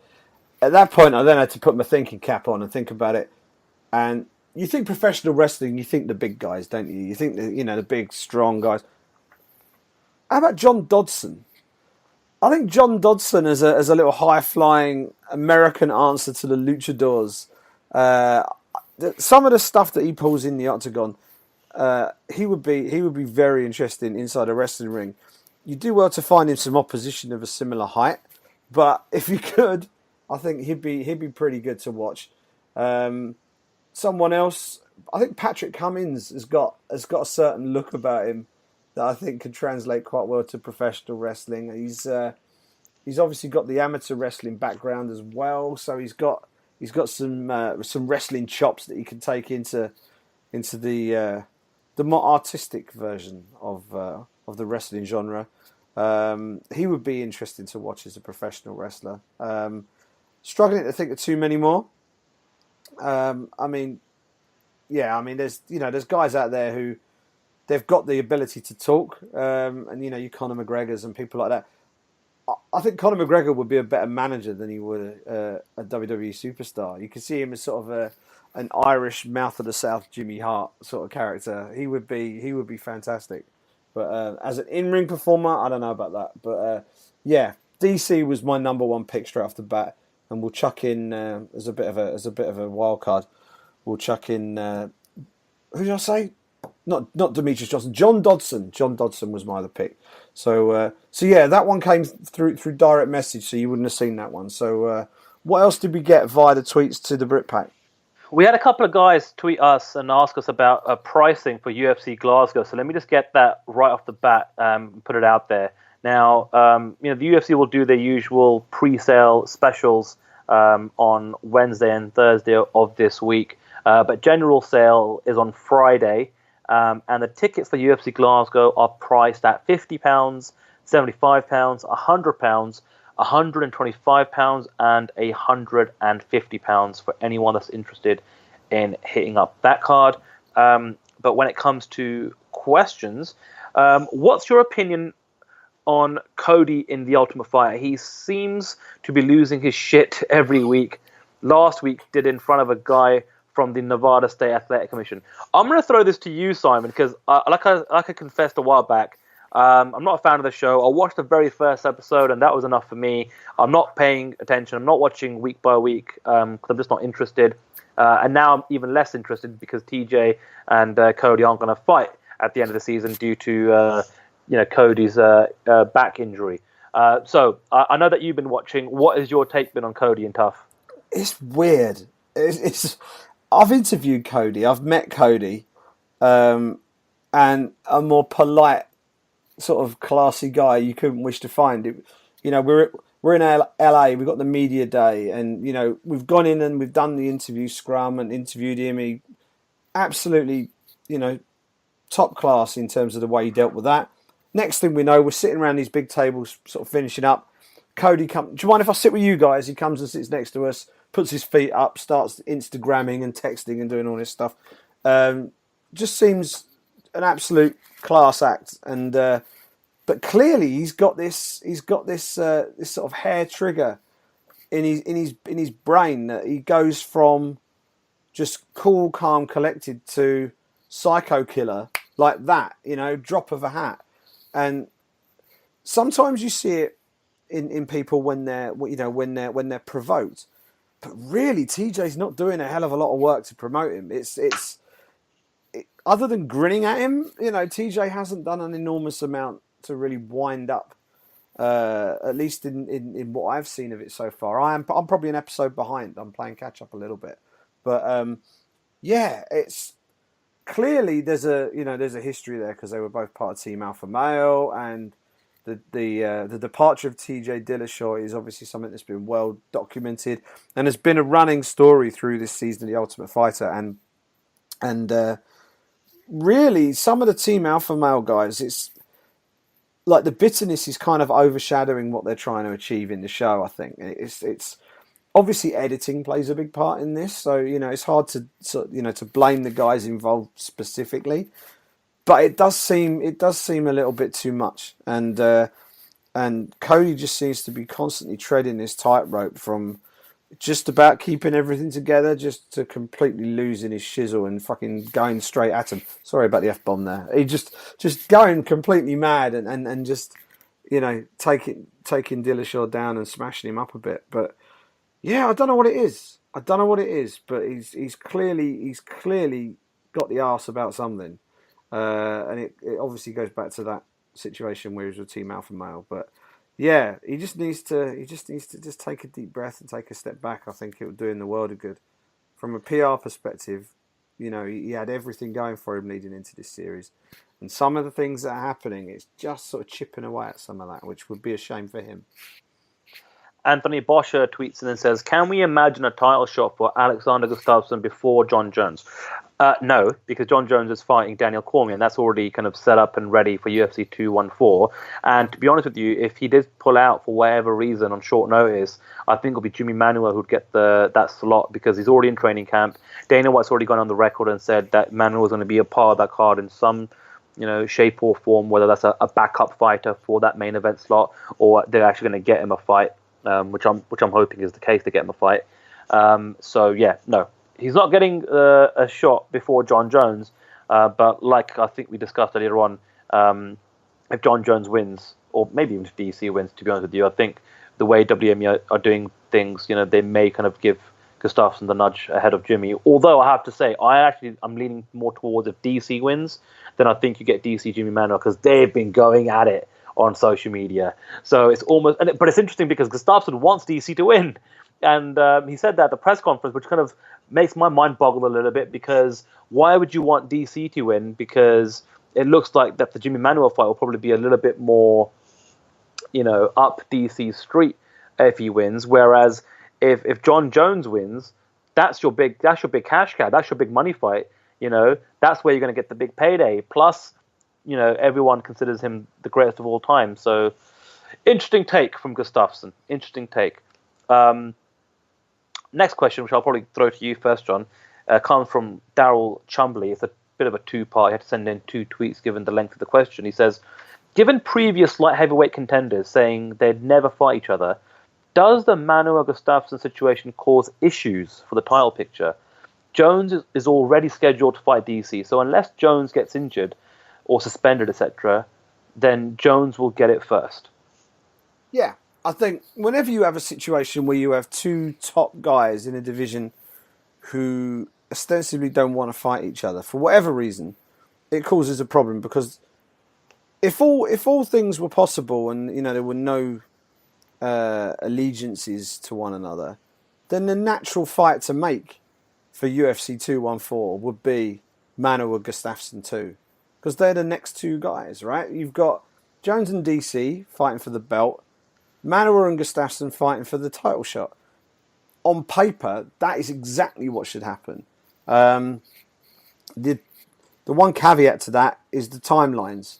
At that point, I then had to put my thinking cap on and think about it. And you think professional wrestling, you think the big guys, don't you? You think the big, strong guys. How about John Dodson? I think John Dodson as a little high-flying American answer to the luchadors. Some of the stuff that he pulls in the octagon, he would be very interesting inside a wrestling ring. You do well to find him some opposition of a similar height, but if you could, I think he'd be pretty good to watch. Someone else, I think Patrick Cummins has got a certain look about him that I think could translate quite well to professional wrestling. He's obviously got the amateur wrestling background as well, so he's got some wrestling chops that he can take into the more artistic version of the wrestling genre. He would be interesting to watch as a professional wrestler. Struggling to think of too many more. There's guys out there who they've got the ability to talk, and you Conor McGregor's and people like that. I think Conor McGregor would be a better manager than he would a WWE superstar. You can see him as sort of an Irish mouth of the South Jimmy Hart sort of character. He would be fantastic. But as an in-ring performer, I don't know about that. But yeah, DC was my number one pick straight off the bat, and we'll chuck in as a bit of a wild card. We'll chuck in who did I say? Not Demetrius Johnson. John Dodson. John Dodson was my other pick. So yeah, that one came through direct message, so you wouldn't have seen that one. So what else did we get via the tweets to the Brit Pack? We had a couple of guys tweet us and ask us about pricing for UFC Glasgow. So let me just get that right off the bat and put it out there. Now, the UFC will do their usual pre-sale specials on Wednesday and Thursday of this week. But general sale is on Friday. And the tickets for UFC Glasgow are priced at £50, £75, £100, £125 and £150 for anyone that's interested in hitting up that card. But when it comes to questions, what's your opinion on Cody in The Ultimate Fighter? He seems to be losing his shit every week. Last week did in front of a guy from the Nevada State Athletic Commission. I'm going to throw this to you, Simon, because like I confessed a while back, I'm not a fan of the show. I watched the very first episode, and that was enough for me. I'm not paying attention. I'm not watching week by week because I'm just not interested. And now I'm even less interested because TJ and Cody aren't going to fight at the end of the season due to Cody's back injury. So I know that you've been watching. What has your take been on Cody and Tough? It's weird. I've interviewed Cody. I've met Cody, and a more polite, sort of classy guy you couldn't wish to find. We're in LA. We've got the media day, and we've gone in and we've done the interview scrum and interviewed him. He absolutely, top class in terms of the way he dealt with that. Next thing we know, we're sitting around these big tables, sort of finishing up. Cody comes. Do you mind if I sit with you guys? He comes and sits next to us, puts his feet up, starts Instagramming and texting and doing all this stuff. Just seems an absolute class act, and but clearly he's got this sort of hair trigger in his brain that he goes from just cool, calm, collected to psycho killer like that. Drop of a hat. And sometimes you see it in people when they're provoked. But really, TJ's not doing a hell of a lot of work to promote him. Other than grinning at him, TJ hasn't done an enormous amount to really wind up. At least in what I've seen of it so far. I'm probably an episode behind. I'm playing catch up a little bit, but it's clearly there's a history there because they were both part of Team Alpha Male, and the departure of TJ Dillashaw is obviously something that's been well documented and has been a running story through this season of The Ultimate Fighter, and really some of the Team Alpha Male guys, it's like the bitterness is kind of overshadowing what they're trying to achieve in the show. I think it's obviously editing plays a big part in this, so it's hard to blame the guys involved specifically. But it does seem a little bit too much, and Cody just seems to be constantly treading this tightrope from just about keeping everything together, just to completely losing his shizzle and fucking going straight at him. Sorry about the F-bomb there. He just going completely mad and just taking Dillashaw down and smashing him up a bit. But yeah, I don't know what it is. But he's clearly got the arse about something. And it obviously goes back to that situation where he was with Team Alpha Male. But yeah, he just needs to just take a deep breath and take a step back. I think it would do him the world of good. From a PR perspective, he had everything going for him leading into this series. And some of the things that are happening, it's just sort of chipping away at some of that, which would be a shame for him. Anthony Boscher tweets in and says, "Can we imagine a title shot for Alexander Gustafsson before John Jones?" No, because John Jones is fighting Daniel Cormier, and that's already kind of set up and ready for UFC 214. And to be honest with you, if he did pull out for whatever reason on short notice, I think it'll be Jimmy Manuel who'd get that slot because he's already in training camp. Dana White's already gone on the record and said that Manuel's going to be a part of that card in some shape or form, whether that's a backup fighter for that main event slot or they're actually going to get him a fight. Which I'm hoping is the case to get him a fight. So yeah, no, he's not getting a shot before John Jones, but like I think we discussed earlier on, if John Jones wins, or maybe even if DC wins, to be honest with you, I think the way WME are doing things, they may kind of give Gustafsson the nudge ahead of Jimmy. Although I have to say, I'm leaning more towards if DC wins, then I think you get DC Jimmy Manuwa, because they've been going at it on social media. So it's almost, but it's interesting because Gustafsson wants DC to win, and he said that at the press conference, which kind of makes my mind boggle a little bit, because why would you want DC to win? Because it looks like that the Jimmy Manuwa fight will probably be a little bit more, up DC's street if he wins. Whereas if John Jones wins, that's your big cash cow. That's your big money fight. That's where you're going to get the big payday. Plus, everyone considers him the greatest of all time. So, interesting take from Gustafsson. Interesting take. Next question, which I'll probably throw to you first, John, comes from Daryl Chumbley. It's a bit of a two-part. He had to send in 2 tweets given the length of the question. He says, given previous light heavyweight contenders saying they'd never fight each other, does the Manuwa-Gustafsson situation cause issues for the title picture? Jones is already scheduled to fight DC, so unless Jones gets injured or suspended, etc., then Jones will get it first. Yeah, I think whenever you have a situation where you have 2 top guys in a division who ostensibly don't want to fight each other for whatever reason, it causes a problem, because if all things were possible and there were no allegiances to one another, then the natural fight to make for UFC 214 would be Manuwa Gustafsson 2, because they're the next 2 guys, right? You've got Jones and DC fighting for the belt, Manuwa and Gustafsson fighting for the title shot. On paper, that is exactly what should happen. The one caveat to that is the timelines.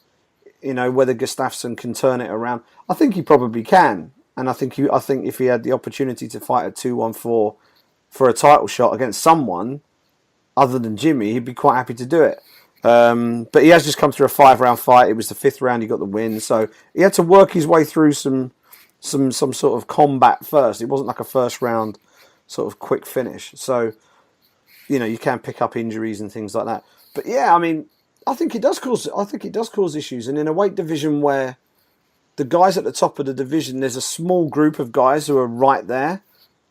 Whether Gustafsson can turn it around. I think he probably can, and I think if he had the opportunity to fight at 214 for a title shot against someone other than Jimmy, he'd be quite happy to do it. But he has just come through a 5-round fight. It was the 5th round he got the win, so he had to work his way through some sort of combat first. It wasn't like a first round sort of quick finish. So you can pick up injuries and things like that. But yeah, I mean, I think it does cause issues, and in a weight division where the guys at the top of the division, there's a small group of guys who are right there,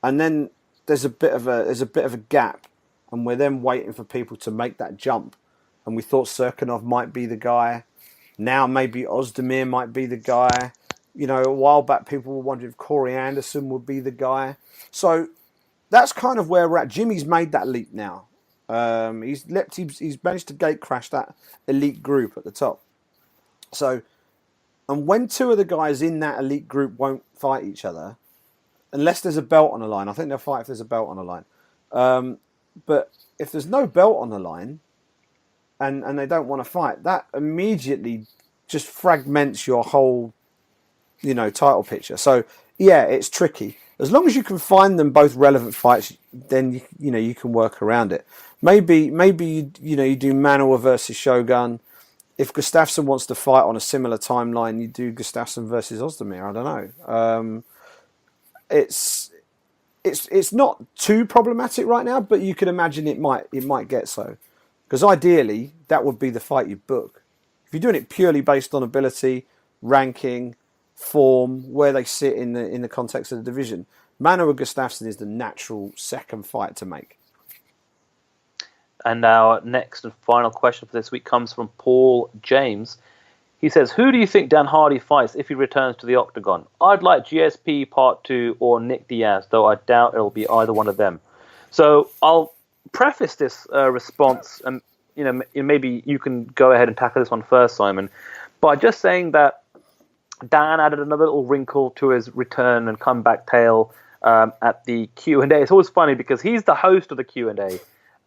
and then there's a bit of a gap, and we're then waiting for people to make that jump. And we thought Serkinov might be the guy. Now maybe Ozdemir might be the guy. A while back people were wondering if Corey Anderson would be the guy. So that's kind of where we're at. Jimmy's made that leap now. He's managed to gate crash that elite group at the top. So, and when 2 of the guys in that elite group won't fight each other, unless there's a belt on the line, I think they'll fight if there's a belt on the line. But if there's no belt on the line, and they don't want to fight, that immediately just fragments your whole, title picture. So yeah, it's tricky. As long as you can find them both relevant fights, then you can work around it. Maybe you do Manuwa versus Shogun. If Gustafsson wants to fight on a similar timeline, you do Gustafsson versus Ozdemir. I don't know. It's not too problematic right now, but you can imagine it might get so. Because ideally, that would be the fight you book. If you're doing it purely based on ability, ranking, form, where they sit in the context of the division, Manuwa Gustafsson is the natural second fight to make. And our next and final question for this week comes from Paul James. He says, who do you think Dan Hardy fights if he returns to the octagon? I'd like GSP Part 2 or Nick Diaz, though I doubt it'll be either one of them. So I'll preface this response, and maybe you can go ahead and tackle this one first, Simon, by just saying that Dan added another little wrinkle to his return and comeback tale at the Q&A. It's always funny because he's the host of the Q&A,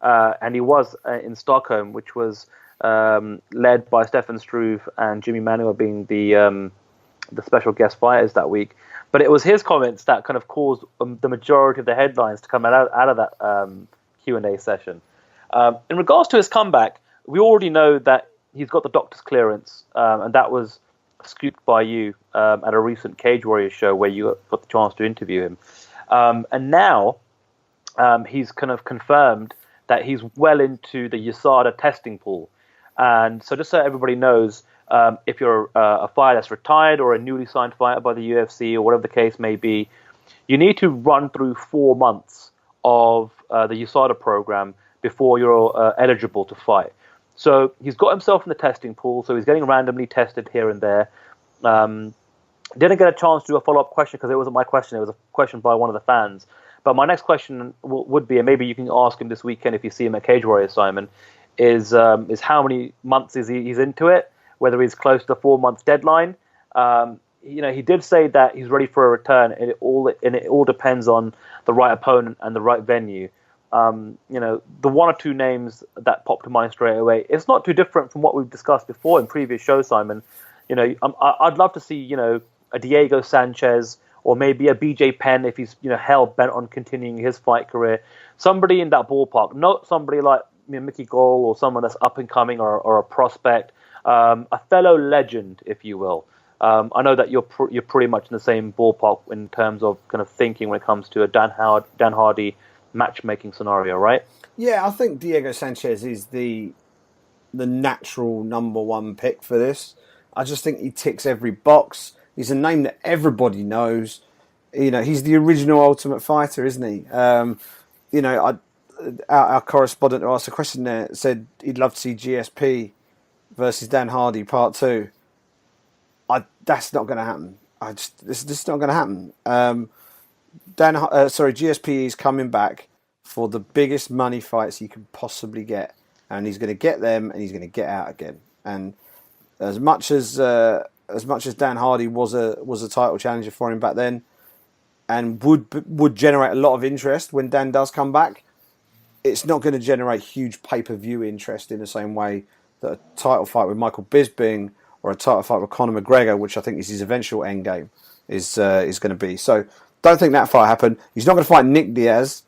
and he was in Stockholm, which was led by Stefan Struve and Jimmy Manuwa being the special guest fighters that week. But it was his comments that kind of caused the majority of the headlines to come out of that Q&A session. In regards to his comeback, we already know that he's got the doctor's clearance, and that was scooped by you at a recent Cage Warriors show where you got the chance to interview him. And now he's kind of confirmed that he's well into the USADA testing pool. And so just so everybody knows, if you're a fighter that's retired or a newly signed fighter by the UFC or whatever the case may be, you need to run through 4 months of the USADA program before you're eligible to fight. So he's got himself in the testing pool, so he's getting randomly tested here and there. Didn't get a chance to do a follow-up question because it wasn't my question. It was a question by one of the fans. But my next question would be, and maybe you can ask him this weekend if you see him at Cage Warrior, Simon, is how many months he's into it, whether he's close to the 4 months deadline. He did say that he's ready for a return, and it all depends on the right opponent and the right venue. The one or two names that popped to mind straight away, it's not too different from what we've discussed before in previous shows, Simon. I'd love to see, a Diego Sanchez or maybe a BJ Penn if he's, hell bent on continuing his fight career. Somebody in that ballpark, not somebody like Mickey Gall or someone that's up and coming or a prospect, a fellow legend, if you will. I know that you're pretty much in the same ballpark in terms of kind of thinking when it comes to a Dan Hardy matchmaking scenario, right? Yeah, I think Diego Sanchez is the natural number one pick for this. I just think he ticks every box. He's a name that everybody knows. He's the original Ultimate Fighter, isn't he? Our correspondent who asked a question there said he'd love to see GSP versus Dan Hardy Part 2. That's not going to happen. This is not going to happen. GSP is coming back for the biggest money fights he can possibly get, and he's going to get them, and he's going to get out again. And as much as Dan Hardy was a title challenger for him back then, and would generate a lot of interest when Dan does come back, it's not going to generate huge pay-per-view interest in the same way that a title fight with Michael Bisping or a title fight with Conor McGregor, which I think is his eventual end game, is going to be. So don't think that fight happened. He's not going to fight Nick Diaz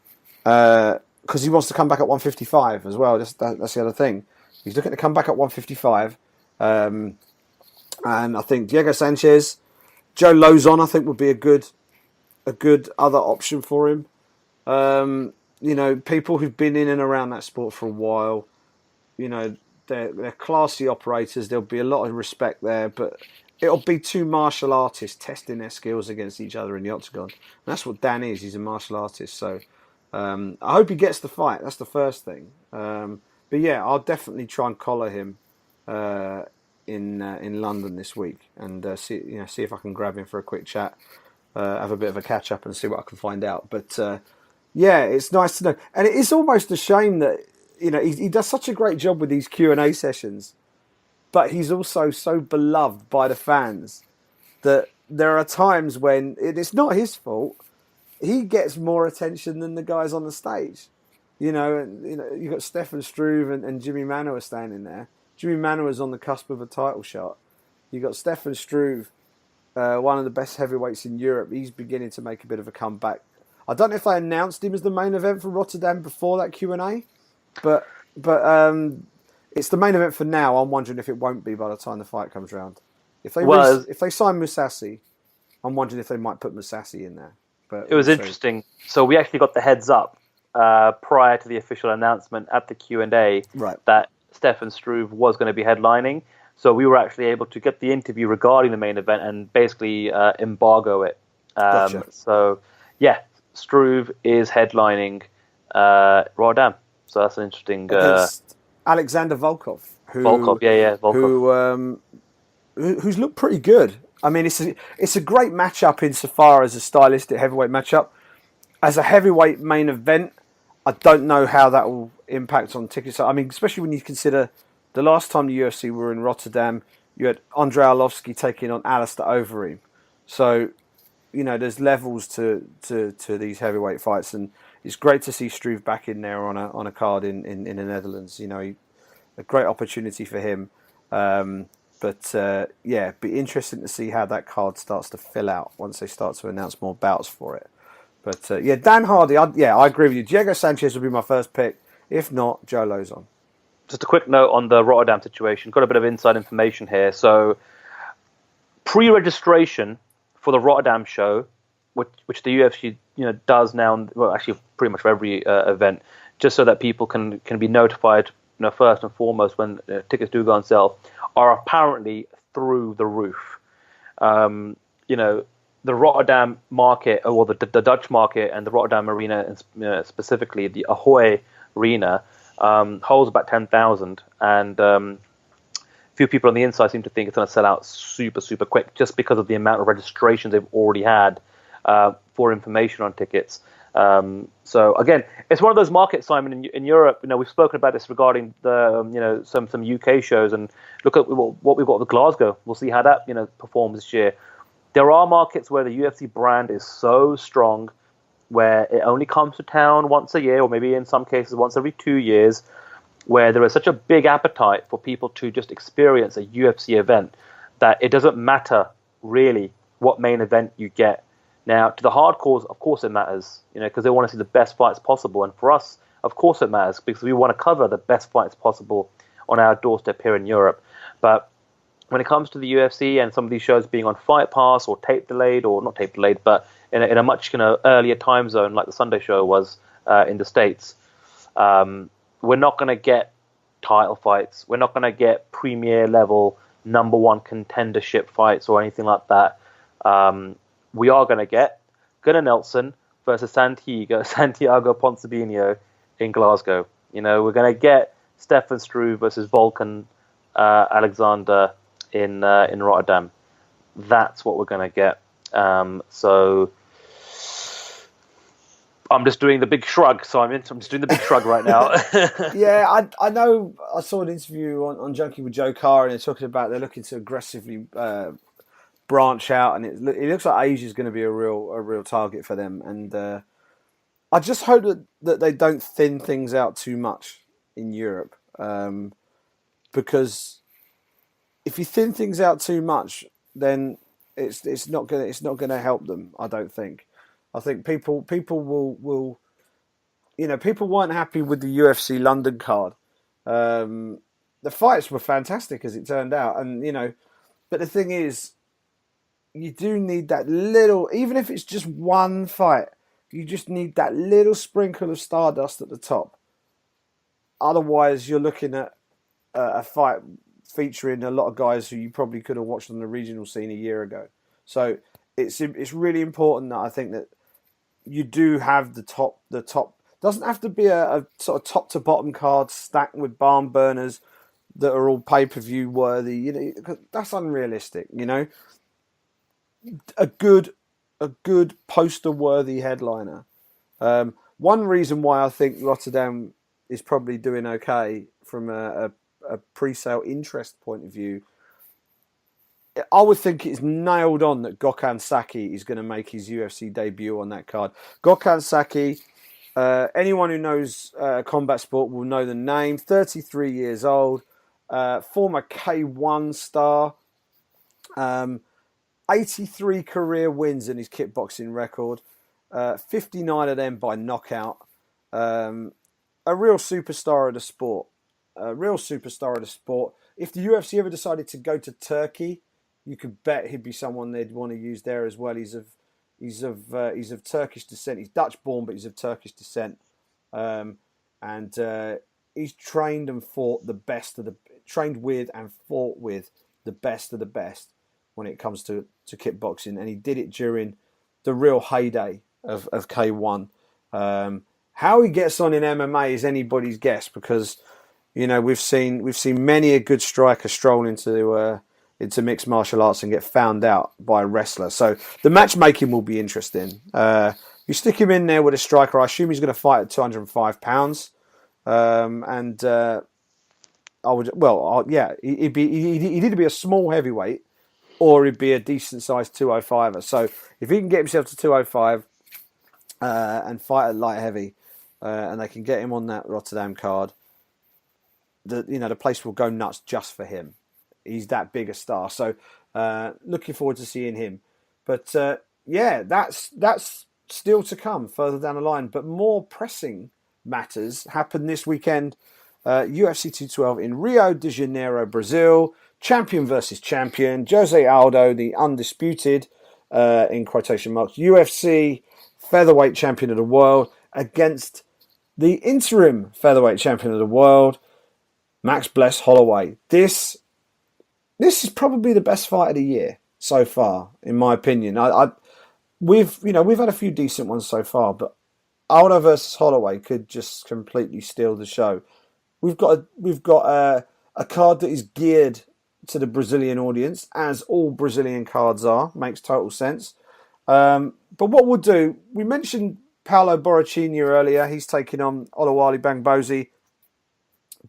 because he wants to come back at 155 as well. That's the other thing. He's looking to come back at 155. And I think Diego Sanchez, Joe Lozon, I think would be a good other option for him. People who've been in and around that sport for a while, they're classy operators. There'll be a lot of respect there, but it'll be two martial artists testing their skills against each other in the octagon. And that's what Dan is. He's a martial artist. So I hope he gets the fight. That's the first thing. But yeah, I'll definitely try and collar him in London this week and see if I can grab him for a quick chat, have a bit of a catch up and see what I can find out. But yeah, it's nice to know, and it is almost a shame that he does such a great job with these Q&A sessions, but he's also so beloved by the fans that there are times when it's not his fault. He gets more attention than the guys on the stage. You've got Stefan Struve and Jimmy Manuwa standing there. Jimmy Manuwa's on the cusp of a title shot. You've got Stefan Struve, one of the best heavyweights in Europe. He's beginning to make a bit of a comeback. I don't know if they announced him as the main event for Rotterdam before that Q&A, but it's the main event for now. I'm wondering if it won't be by the time the fight comes around. If they sign Mousasi, I'm wondering if they might put Mousasi in there. But it was interesting. So we actually got the heads up prior to the official announcement at the Q&A that Stefan Struve was going to be headlining. So we were actually able to get the interview regarding the main event and basically embargo it. Gotcha. So yeah, Struve is headlining Rotterdam. So that's an interesting. Against Alexander Volkov. Who's looked pretty good. I mean, it's a great matchup insofar as a stylistic heavyweight matchup. As a heavyweight main event, I don't know how that will impact on tickets. I mean, especially when you consider the last time the UFC were in Rotterdam, you had Andrei Arlovski taking on Alistair Overeem. So, there's levels to these heavyweight fights, and it's great to see Struve back in there on a card in the Netherlands. A great opportunity for him. But be interesting to see how that card starts to fill out once they start to announce more bouts for it. But Dan Hardy, I agree with you. Diego Sanchez would be my first pick. If not, Joe Lozon. Just a quick note on the Rotterdam situation. Got a bit of inside information here. So, pre-registration for the Rotterdam show, which the UFC does now, well, actually pretty much for every event, just so that people can be notified, first and foremost when tickets do go on sale, are apparently through the roof. The Rotterdam market, or the Dutch market, and the Rotterdam arena, specifically the Ahoy arena, holds about 10,000, and few people on the inside seem to think it's going to sell out super, super quick, just because of the amount of registrations they've already had for information on tickets. So again, it's one of those markets, Simon, in Europe. We've spoken about this regarding the some UK shows, and look at what we've got with Glasgow. We'll see how that performs this year. There are markets where the UFC brand is so strong, where it only comes to town once a year, or maybe in some cases once every 2 years, where there is such a big appetite for people to just experience a UFC event that it doesn't matter really what main event you get. Now, to the hardcores, of course it matters, because they want to see the best fights possible. And for us, of course it matters, because we want to cover the best fights possible on our doorstep here in Europe. But when it comes to the UFC and some of these shows being on Fight Pass or tape delayed, or not tape delayed, but in a much earlier time zone, like the Sunday show was in the States, we're not going to get title fights. We're not going to get premier level number one contendership fights or anything like that. We are going to get Gunnar Nelson versus Santiago Ponzinibbio in Glasgow. We're going to get Stefan Struve versus Volkan Alexander in Rotterdam. That's what we're going to get. So I'm just doing the big shrug, Simon. I'm just doing the big shrug right now. Yeah, I know. I saw an interview on Junkie with Joe Carr, and they're talking about they're looking to aggressively branch out, and it looks like Asia is going to be a real target for them. And I just hope that they don't thin things out too much in Europe, because if you thin things out too much, then it's not gonna help them. I don't think. I think people will people weren't happy with the UFC London card. The fights were fantastic as it turned out, and but the thing is, you do need that little, even if it's just one fight, you just need that little sprinkle of stardust at the top. Otherwise, you're looking at a fight featuring a lot of guys who you probably could have watched on the regional scene a year ago. So it's really important that I think that you do have the top. Doesn't have to be a sort of top to bottom card stacked with barn burners that are all pay-per-view worthy. That's unrealistic. A good poster worthy headliner. One reason why I think Rotterdam is probably doing okay from a pre-sale interest point of view, I would think it's nailed on that Gokhan Saki is going to make his UFC debut on that card. Gokhan Saki, anyone who knows combat sport will know the name. 33 years old, former K1 star, 83 career wins in his kickboxing record, 59 of them by knockout. A real superstar of the sport. If the UFC ever decided to go to Turkey, you could bet he'd be someone they'd want to use there as well. He's of Turkish descent. He's Dutch born, but he's of Turkish descent. And he's trained and fought with and fought with the best of the best when it comes to kickboxing, and he did it during the real heyday of K1. How he gets on in MMA is anybody's guess, because we've seen many a good striker stroll into mixed martial arts and get found out by a wrestler. So the matchmaking will be interesting. You stick him in there with a striker, I assume he's going to fight at 205 pounds, and he'd either be a small heavyweight or he'd be a decent sized 205er. So if he can get himself to 205 and fight at light heavy, and they can get him on that Rotterdam card, the place will go nuts just for him. He's that big a star. So looking forward to seeing him. But that's still to come further down the line. But more pressing matters happened this weekend. UFC 212 in Rio de Janeiro, Brazil. Champion versus champion. Jose Aldo, the undisputed, in quotation marks, UFC featherweight champion of the world against the interim featherweight champion of the world, Max Bless Holloway. This is probably the best fight of the year so far, in my opinion. We've had a few decent ones so far, but Aldo versus Holloway could just completely steal the show. We've got a card that is geared to the Brazilian audience, as all Brazilian cards are. Makes total sense. But what we'll do, we mentioned Paulo Borrachinha earlier. He's taking on Oluwale Bangbozi.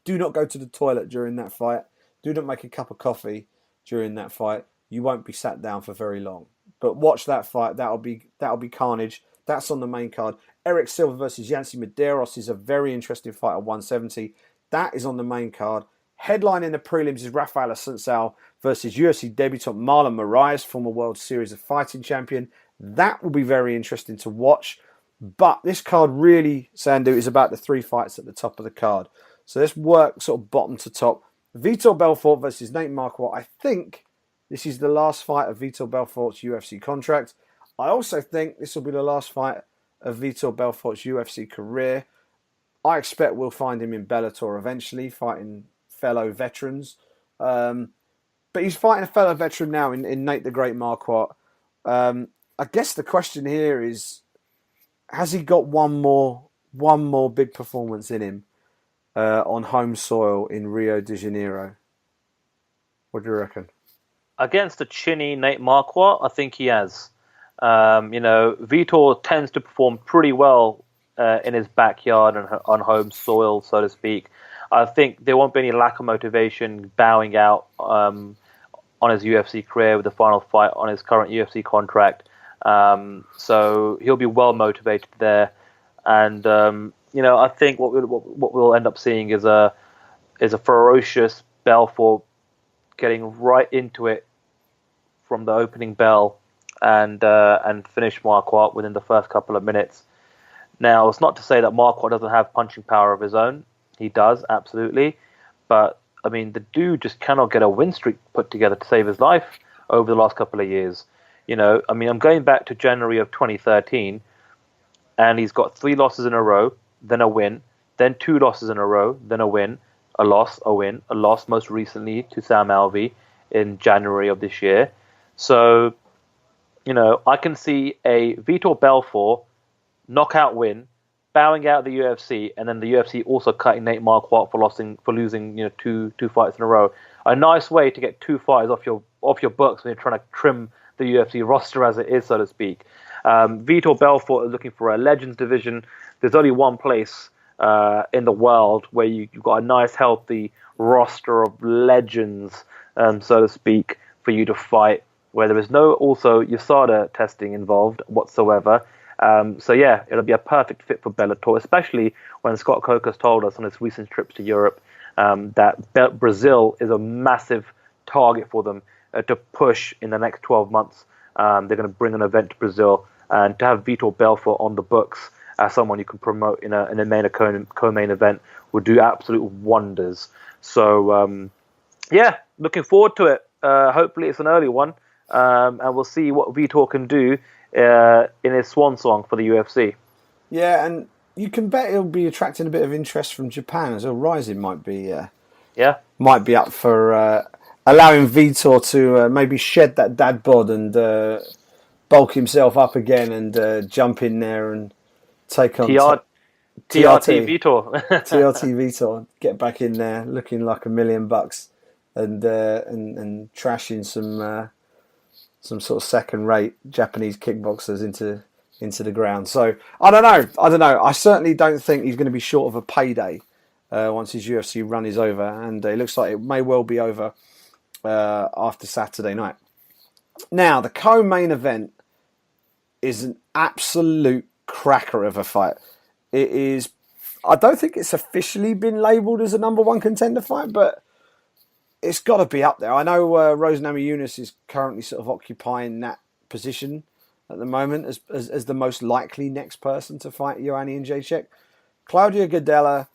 Do not go to the toilet during that fight. Do not make a cup of coffee during that fight. You won't be sat down for very long. But watch that fight. That'll be carnage. That's on the main card. Eric Silva versus Yancy Medeiros is a very interesting fight at 170. That is on the main card. Headlining the prelims is Rafael Assunção versus UFC debutant Marlon Moraes, former World Series of Fighting champion. That will be very interesting to watch. But this card really, Sandhu, is about the 3 fights at the top of the card. So let's work sort of bottom to top. Vitor Belfort versus Nate Marquardt. I think this is the last fight of Vitor Belfort's UFC contract. I also think this will be the last fight of Vitor Belfort's UFC career. I expect we'll find him in Bellator eventually, fighting fellow veterans. But he's fighting a fellow veteran now in Nate the Great Marquardt. I guess the question here is, has he got one more big performance in him on home soil in Rio de Janeiro? What do you reckon? Against a chinny Nate Marquardt, I think he has. Vitor tends to perform pretty well in his backyard and on home soil, so to speak. I think there won't be any lack of motivation bowing out on his UFC career with the final fight on his current UFC contract. So he'll be well motivated there, and I think what we'll end up seeing is a ferocious Belfort getting right into it from the opening bell and finish Marquardt within the first couple of minutes. Now, it's not to say that Marquardt doesn't have punching power of his own. He does, absolutely. But, I mean, the dude just cannot get a win streak put together to save his life over the last couple of years. I'm going back to January of 2013, and he's got 3 losses in a row, then a win, then 2 losses in a row, then a win, a loss, a win, a loss most recently to Sam Alvey in January of this year. So, I can see a Vitor Belfort knockout win, bowing out the UFC, and then the UFC also cutting Nate Marquardt for losing two fights in a row. A nice way to get 2 fights off your books when you're trying to trim the UFC roster as it is, so to speak. Vitor Belfort is looking for a Legends division. There's only one place in the world where you've got a nice, healthy roster of legends, so to speak, for you to fight, where there is no also USADA testing involved whatsoever. It'll be a perfect fit for Bellator, especially when Scott Coker's told us on his recent trips to Europe that Brazil is a massive target for them to push in the next 12 months. They're going to bring an event to Brazil, and to have Vitor Belfort on the books as someone you can promote in a co-main event would do absolute wonders. So, looking forward to it. Hopefully it's an early one, and we'll see what Vitor can do in his swan song for the UFC. Yeah, and you can bet he'll be attracting a bit of interest from Japan as well. Rising might be up for allowing Vitor to maybe shed that dad bod and bulk himself up again and jump in there and take on TRT Vitor. TRT Vitor, get back in there looking like $1 million and trashing some sort of second-rate Japanese kickboxers into the ground. So I don't know. I certainly don't think he's going to be short of a payday once his UFC run is over, and it looks like it may well be over after Saturday night. Now, the co-main event is an absolute cracker of a fight. It is. I don't think it's officially been labelled as a number 1 contender fight, but it's got to be up there. I know Rose Namajunas is currently sort of occupying that position at the moment as the most likely next person to fight Joanna Jędrzejczyk. Claudia Gadelha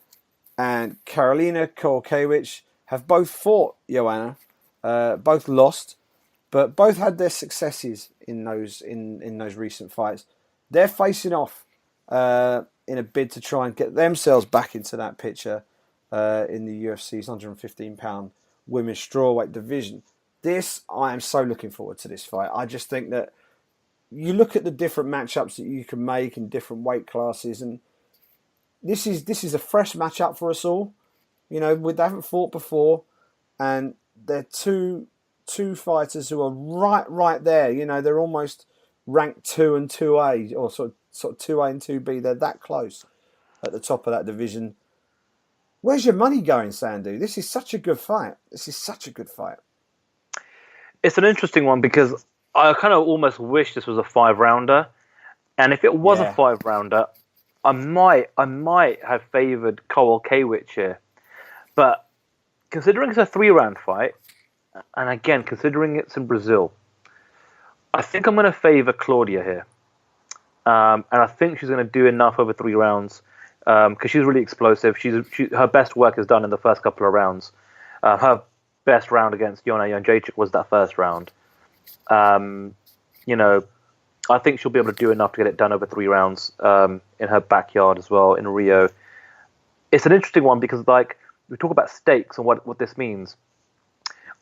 and Karolina Kowalkiewicz have both fought Joanna, both lost, but both had their successes in those recent fights. they're facing off in a bid to try and get themselves back into that picture in the UFC's 115-pound women's strawweight division. This, I am so looking forward to this fight. I just think that you look at the different matchups that you can make in different weight classes, and this is a fresh matchup for us all. You know, they haven't fought before, and they're two fighters who are right there. You know, they're almost ranked 2 and 2A, or sort of 2A and 2B. They're that close at the top of that division. Where's your money going, Sandhu? This is such a good fight. It's an interesting one because I kind of almost wish this was a 5-rounder, and if it was a 5-rounder, I might have favoured Kowal Kawich here, but considering it's a 3-round fight, and again considering it's in Brazil, I think I'm going to favour Claudia here, and I think she's going to do enough over 3 rounds because she's really explosive. Her best work is done in the first couple of rounds. Her best round against Joanna Jędrzejczyk was that first round. You know, I think she'll be able to do enough to get it done over 3 rounds in her backyard as well in Rio. It's an interesting one because, like, we talk about stakes and what this means.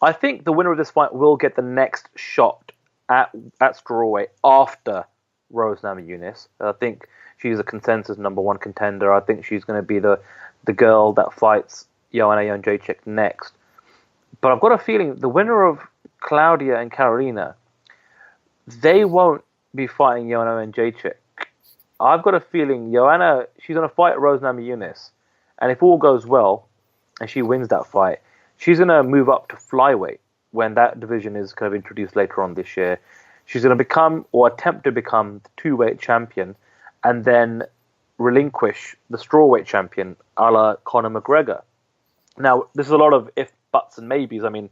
I think the winner of this fight will get the next shot at strawweight after Rose Namajunas. I think she's a consensus number 1 contender. I think she's going to be the girl that fights Joanna Jędrzejczyk next. But I've got a feeling the winner of Claudia and Carolina, they won't be fighting Joanna Jędrzejczyk. I've got a feeling Joanna, she's going to fight Rose Namajunas. And if all goes well and she wins that fight, she's going to move up to flyweight when that division is kind of introduced later on this year. She's going to become, or attempt to become, the 2-weight champion and then relinquish the strawweight champion a la Conor McGregor. Now, this is a lot of if, buts and maybes. I mean,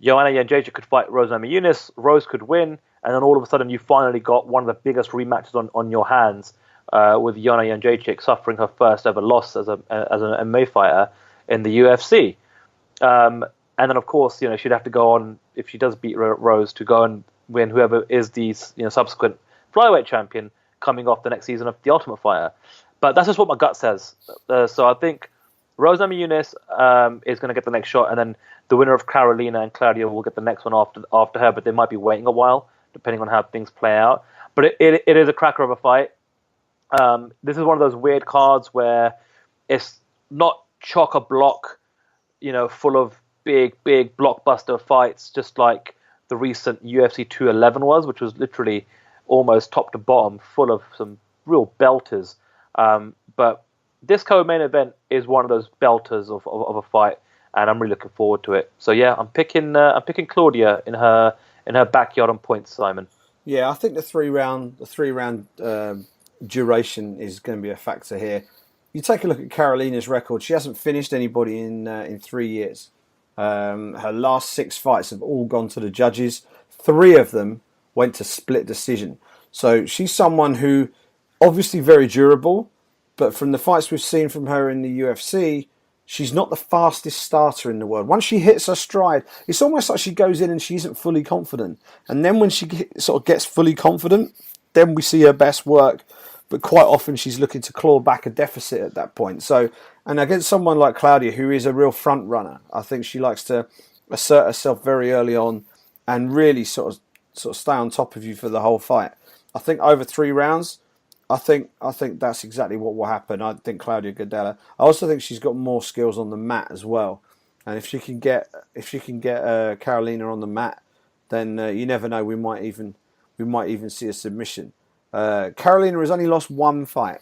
Joanna Jędrzejczyk could fight Rose Namajunas, Rose could win, and then all of a sudden you finally got one of the biggest rematches on your hands with Joanna Jędrzejczyk suffering her first ever loss as an MMA fighter in the UFC. And then, of course, you know, she'd have to go on, if she does beat Rose, to go and win whoever is the subsequent flyweight champion coming off the next season of The Ultimate Fighter. But that's just what my gut says. So I think Rose Namajunas is going to get the next shot, and then the winner of Carolina and Claudia will get the next one after her, but they might be waiting a while, depending on how things play out. But it is a cracker of a fight. This is one of those weird cards where it's not chock-a-block, you know, full of big blockbuster fights, just like the recent UFC 211 was, which was literally almost top to bottom, full of some real belters. But this co-main event is one of those belters of a fight, and I'm really looking forward to it. So yeah, I'm picking Claudia in her backyard on points, Simon. Yeah, I think the three round duration is going to be a factor here. You take a look at Carolina's record; she hasn't finished anybody in 3 years. Her last 6 fights have all gone to the judges. 3 of them went to split decision. So she's someone who obviously very durable, but from the fights we've seen from her in the UFC, she's not the fastest starter in the world. Once she hits her stride, it's almost like she goes in and she isn't fully confident. And then when she sort of gets fully confident, then we see her best work. But quite often she's looking to claw back a deficit at that point. So, and against someone like Claudia, who is a real front runner, I think she likes to assert herself very early on and really sort of stay on top of you for the whole fight. I think over 3 rounds, I think that's exactly what will happen. I think Claudia Gadelha. I also think she's got more skills on the mat as well. And if she can get Carolina on the mat, then you never know. We might even see a submission. Carolina has only lost 1 fight,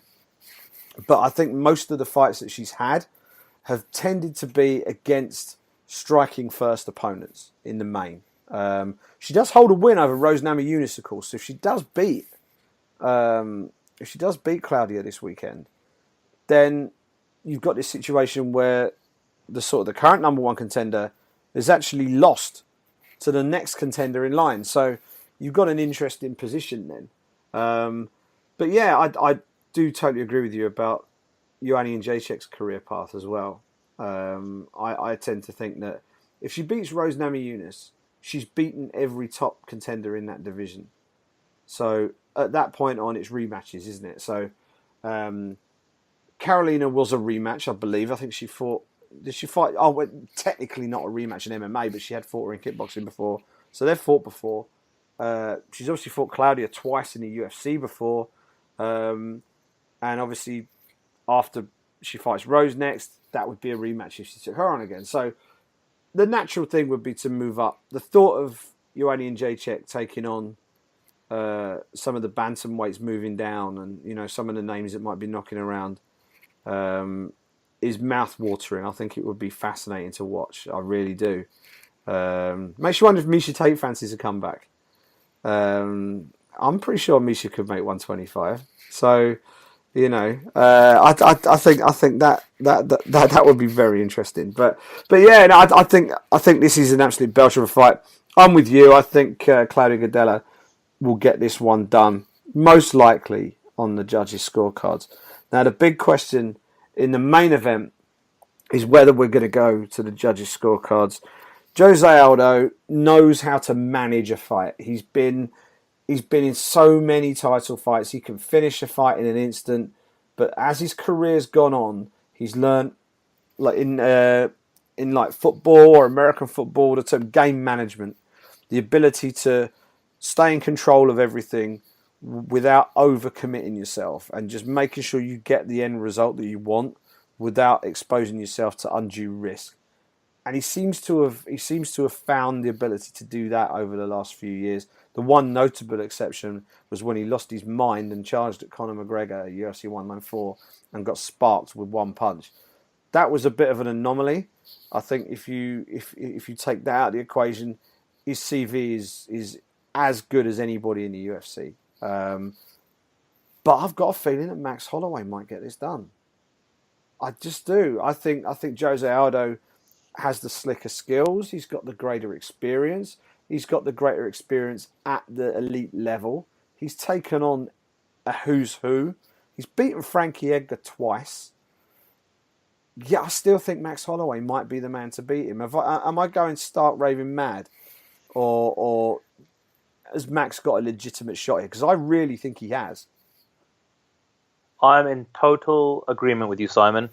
but I think most of the fights that she's had have tended to be against striking first opponents in the main. She does hold a win over Rose Namajunas, of course. So if she does beat Claudia this weekend, then you've got this situation where the current number 1 contender is actually lost to the next contender in line. So you've got an interesting position then. But yeah, I do totally agree with you about Joanna Jędrzejczyk's career path as well. I tend to think that if she beats Rose Namajunas, she's beaten every top contender in that division. So at that point on, it's rematches, isn't it? So Carolina was a rematch, I believe. I think she fought. Did she fight? Oh, well, technically not a rematch in MMA, but she had fought her in kickboxing before. So they've fought before. She's obviously fought Claudia twice in the UFC before. And obviously, after she fights Rose next, that would be a rematch if she took her on again. So the natural thing would be to move up. The thought of Ioane and Jacek taking on some of the bantamweights moving down, and some of the names that might be knocking around, is mouth-watering. I think it would be fascinating to watch. I really do. Makes you wonder if Miesha Tate fancies a comeback. I'm pretty sure Miesha could make 125. So, I think that would be very interesting. But yeah, no, I think this is an absolute belter of a fight. I'm with you. I think Claudia Gadelha will get this one done, most likely on the judges' scorecards. Now, the big question in the main event is whether we're going to go to the judges' scorecards. Jose Aldo knows how to manage a fight. He's been in so many title fights. He can finish a fight in an instant. But as his career's gone on, he's learned, like in like football or American football, the term game management, the ability to stay in control of everything without overcommitting yourself and just making sure you get the end result that you want without exposing yourself to undue risk. And he seems to have found the ability to do that over the last few years. The one notable exception was when he lost his mind and charged at Conor McGregor at UFC 194 and got sparked with one punch. That was a bit of an anomaly. I think if you take that out of the equation, his CV is as good as anybody in the UFC. But I've got a feeling that Max Holloway might get this done. I just do. I think Jose Aldo has the slicker skills. He's got the greater experience. He's got the greater experience at the elite level. He's taken on a who's who. He's beaten Frankie Edgar twice. Yeah, I still think Max Holloway might be the man to beat him. Am I going stark raving mad? Or has Max got a legitimate shot here? Because I really think he has. I'm in total agreement with you, Simon.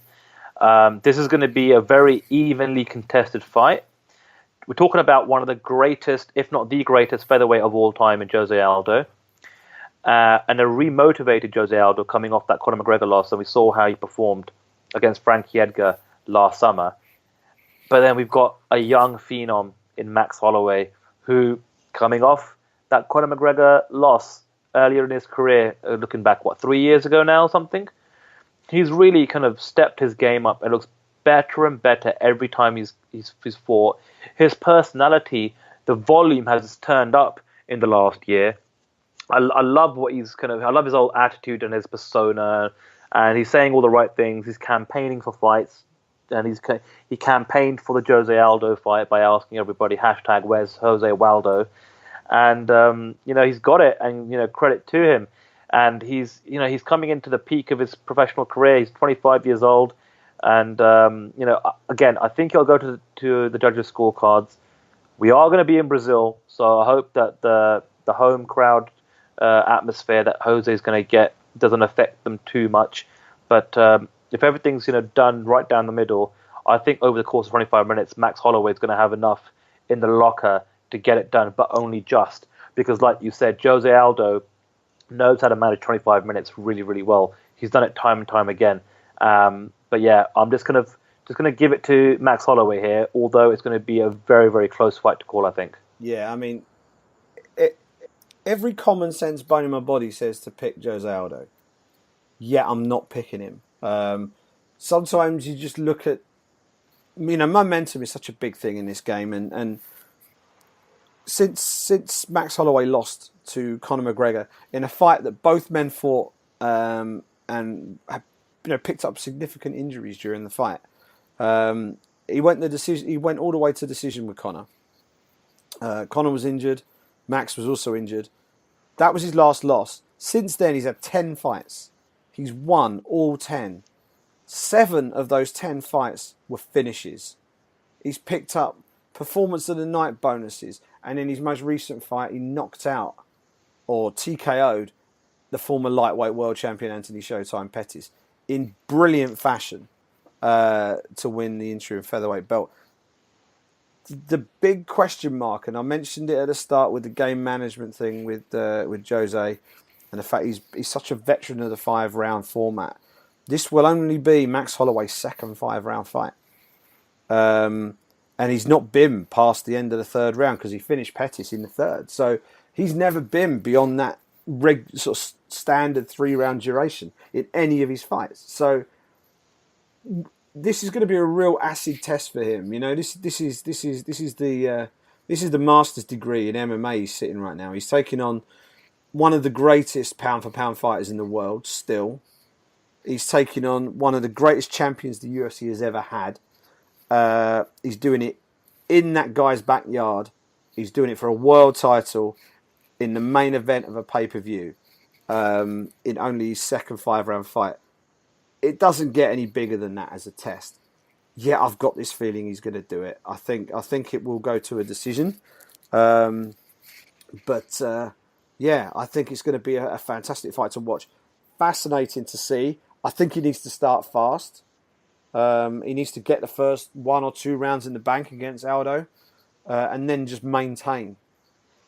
This is going to be a very evenly contested fight. We're talking about one of the greatest, if not the greatest, featherweight of all time in Jose Aldo. And a remotivated Jose Aldo coming off that Conor McGregor loss, and we saw how he performed against Frankie Edgar last summer. But then we've got a young phenom in Max Holloway, who, coming off that Conor McGregor loss earlier in his career, looking back, 3 years ago now or something? He's really kind of stepped his game up and looks better and better every time he's fought. His personality, the volume has turned up in the last year. I love I love his whole attitude and his persona, and he's saying all the right things. He's campaigning for fights, and he campaigned for the Jose Aldo fight by asking everybody #where's Jose Waldo, and he's got it, and credit to him. And he's coming into the peak of his professional career. He's 25 years old, and again, I think he'll go to the judges' scorecards. We are going to be in Brazil, so I hope that the home crowd atmosphere that Jose is going to get doesn't affect them too much. But if everything's done right down the middle, I think over the course of 25 minutes, Max Holloway is going to have enough in the locker to get it done, but only just because, like you said, Jose Aldo knows how to manage 25 minutes really, really well. He's done it time and time again. But yeah, I'm just gonna give it to Max Holloway here, although it's going to be a very, very close fight to call, I think. Yeah, I mean, every common sense bone in my body says to pick Jose Aldo. Yeah, I'm not picking him. Sometimes you just look at, momentum is such a big thing in this game, and since Max Holloway lost to Conor McGregor in a fight that both men fought and have, picked up significant injuries during the fight, he went all the way to decision with Conor. Conor was injured. Max was also injured. That was his last loss. Since then, he's had 10 fights. He's won all 10. 7 of those 10 fights were finishes. He's picked up performance of the night bonuses, and in his most recent fight, he knocked out or TKO'd the former lightweight world champion Anthony Showtime Pettis in brilliant fashion to win the interim featherweight belt. The big question mark, and I mentioned it at the start with the game management thing with Jose, and the fact he's such a veteran of the 5-round format. This will only be Max Holloway's second 5-round fight. And he's not been past the end of the 3rd round because he finished Pettis in the 3rd. So he's never been beyond that sort of standard 3-round duration in any of his fights. So this is going to be a real acid test for him. You know, this is the master's degree in MMA he's sitting right now. He's taking on one of the greatest pound for pound fighters in the world. Still, he's taking on one of the greatest champions the UFC has ever had. He's doing it in that guy's backyard. He's doing it for a world title in the main event of a pay-per-view in only his second 5-round fight. It doesn't get any bigger than that as a test. Yeah, I've got this feeling he's going to do it. I think it will go to a decision. Yeah, I think it's going to be a fantastic fight to watch. Fascinating to see. I think he needs to start fast. He needs to get the first 1 or 2 rounds in the bank against Aldo, and then just maintain.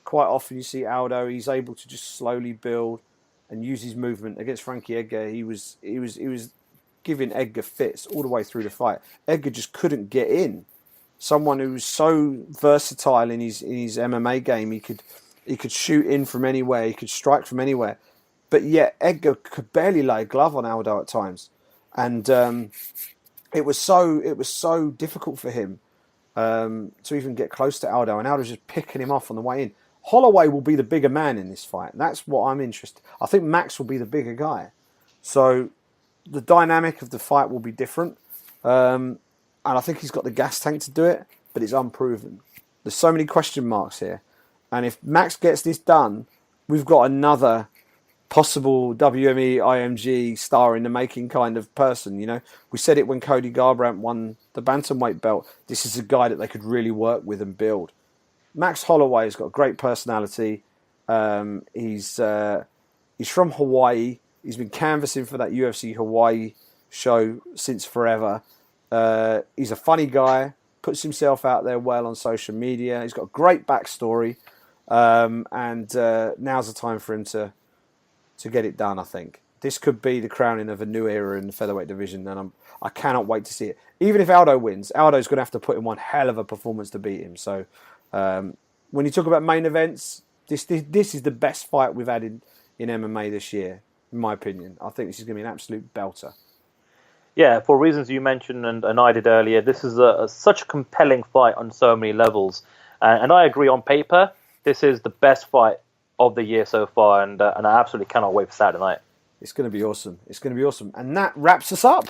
Quite often you see Aldo, he's able to just slowly build and use his movement. Against Frankie Edgar, he was giving Edgar fits all the way through the fight. Edgar just couldn't get in. Someone who was so versatile in his MMA game, he could shoot in from anywhere, he could strike from anywhere, but yet Edgar could barely lay a glove on Aldo at times, and it was so difficult for him to even get close to Aldo, and Aldo was just picking him off on the way in. Holloway will be the bigger man in this fight. That's what I'm interested. I think Max will be the bigger guy. So the dynamic of the fight will be different. And I think he's got the gas tank to do it, but it's unproven. There's so many question marks here. And if Max gets this done, we've got another possible WME, IMG star in the making kind of person. You know, we said it when Cody Garbrandt won the bantamweight belt. This is a guy that they could really work with and build. Max Holloway has got a great personality. He's from Hawaii. He's been canvassing for that UFC Hawaii show since forever. He's a funny guy, puts himself out there well on social media. He's got a great backstory. And now's the time for him to get it done, I think. This could be the crowning of a new era in the featherweight division, and I cannot wait to see it. Even if Aldo wins, Aldo's going to have to put in one hell of a performance to beat him. So when you talk about main events, this is the best fight we've had in MMA this year, in my opinion. I think this is going to be an absolute belter. Yeah, for reasons you mentioned and I did earlier, this is such a compelling fight on so many levels. And I agree, on paper, this is the best fight of the year so far, and I absolutely cannot wait for Saturday night. It's going to be awesome. It's going to be awesome. And that wraps us up.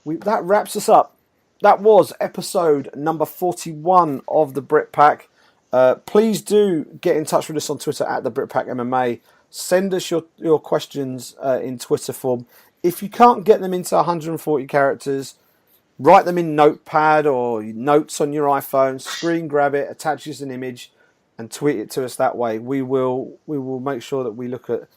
That wraps us up. That was episode number 41 of the Brit Pack. Please do get in touch with us on Twitter at the Brit Pack MMA. Send us your questions in Twitter form. If you can't get them into 140 characters, write them in Notepad or notes on your iPhone, screen grab it, attach it as an image, and tweet it to us that way. We will make sure that we look at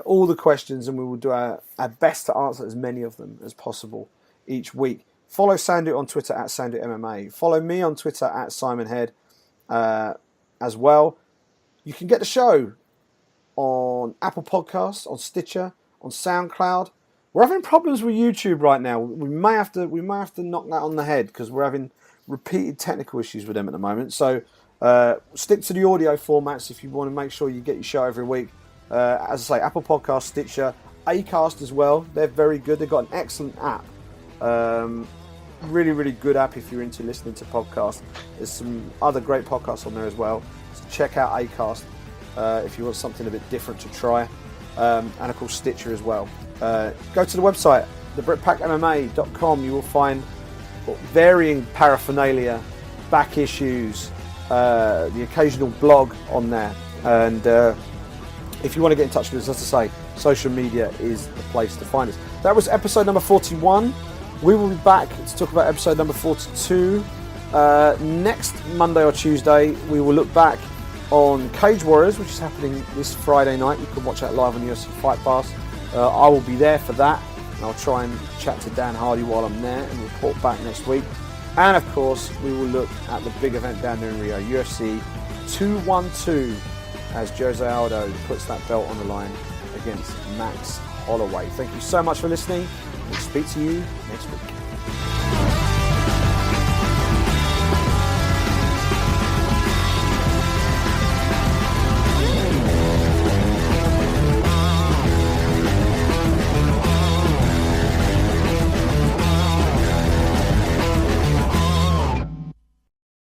all the questions, and we will do our best to answer as many of them as possible each week. Follow Sandhu on Twitter at Sandhu MMA. Follow me on Twitter at Simon Head as well. You can get the show on Apple Podcasts, on Stitcher, on SoundCloud. We're having problems with YouTube right now. We may have to knock that on the head because we're having repeated technical issues with them at the moment. So stick to the audio formats if you want to make sure you get your show every week. As I say, Apple Podcasts, Stitcher, Acast as well. They're very good. They've got an excellent app. Really, really good app if you're into listening to podcasts. There's some other great podcasts on there as well. So check out Acast if you want something a bit different to try. And of course Stitcher as well. Go to the website, thebritpackmma.com. You will find varying paraphernalia, back issues, the occasional blog on there. And if you want to get in touch with us, as I say, social media is the place to find us. That was episode number 41. We will be back to talk about episode number 42 next Monday or Tuesday. We will look back on Cage Warriors, which is happening this Friday night. You can watch that live on UFC Fight Pass. I will be there for that, and I'll try and chat to Dan Hardy while I'm there and report back next week. And of course, we will look at the big event down there in Rio, UFC 212, as Jose Aldo puts that belt on the line against Max Holloway. Thank you so much for listening. We'll speak to you next week.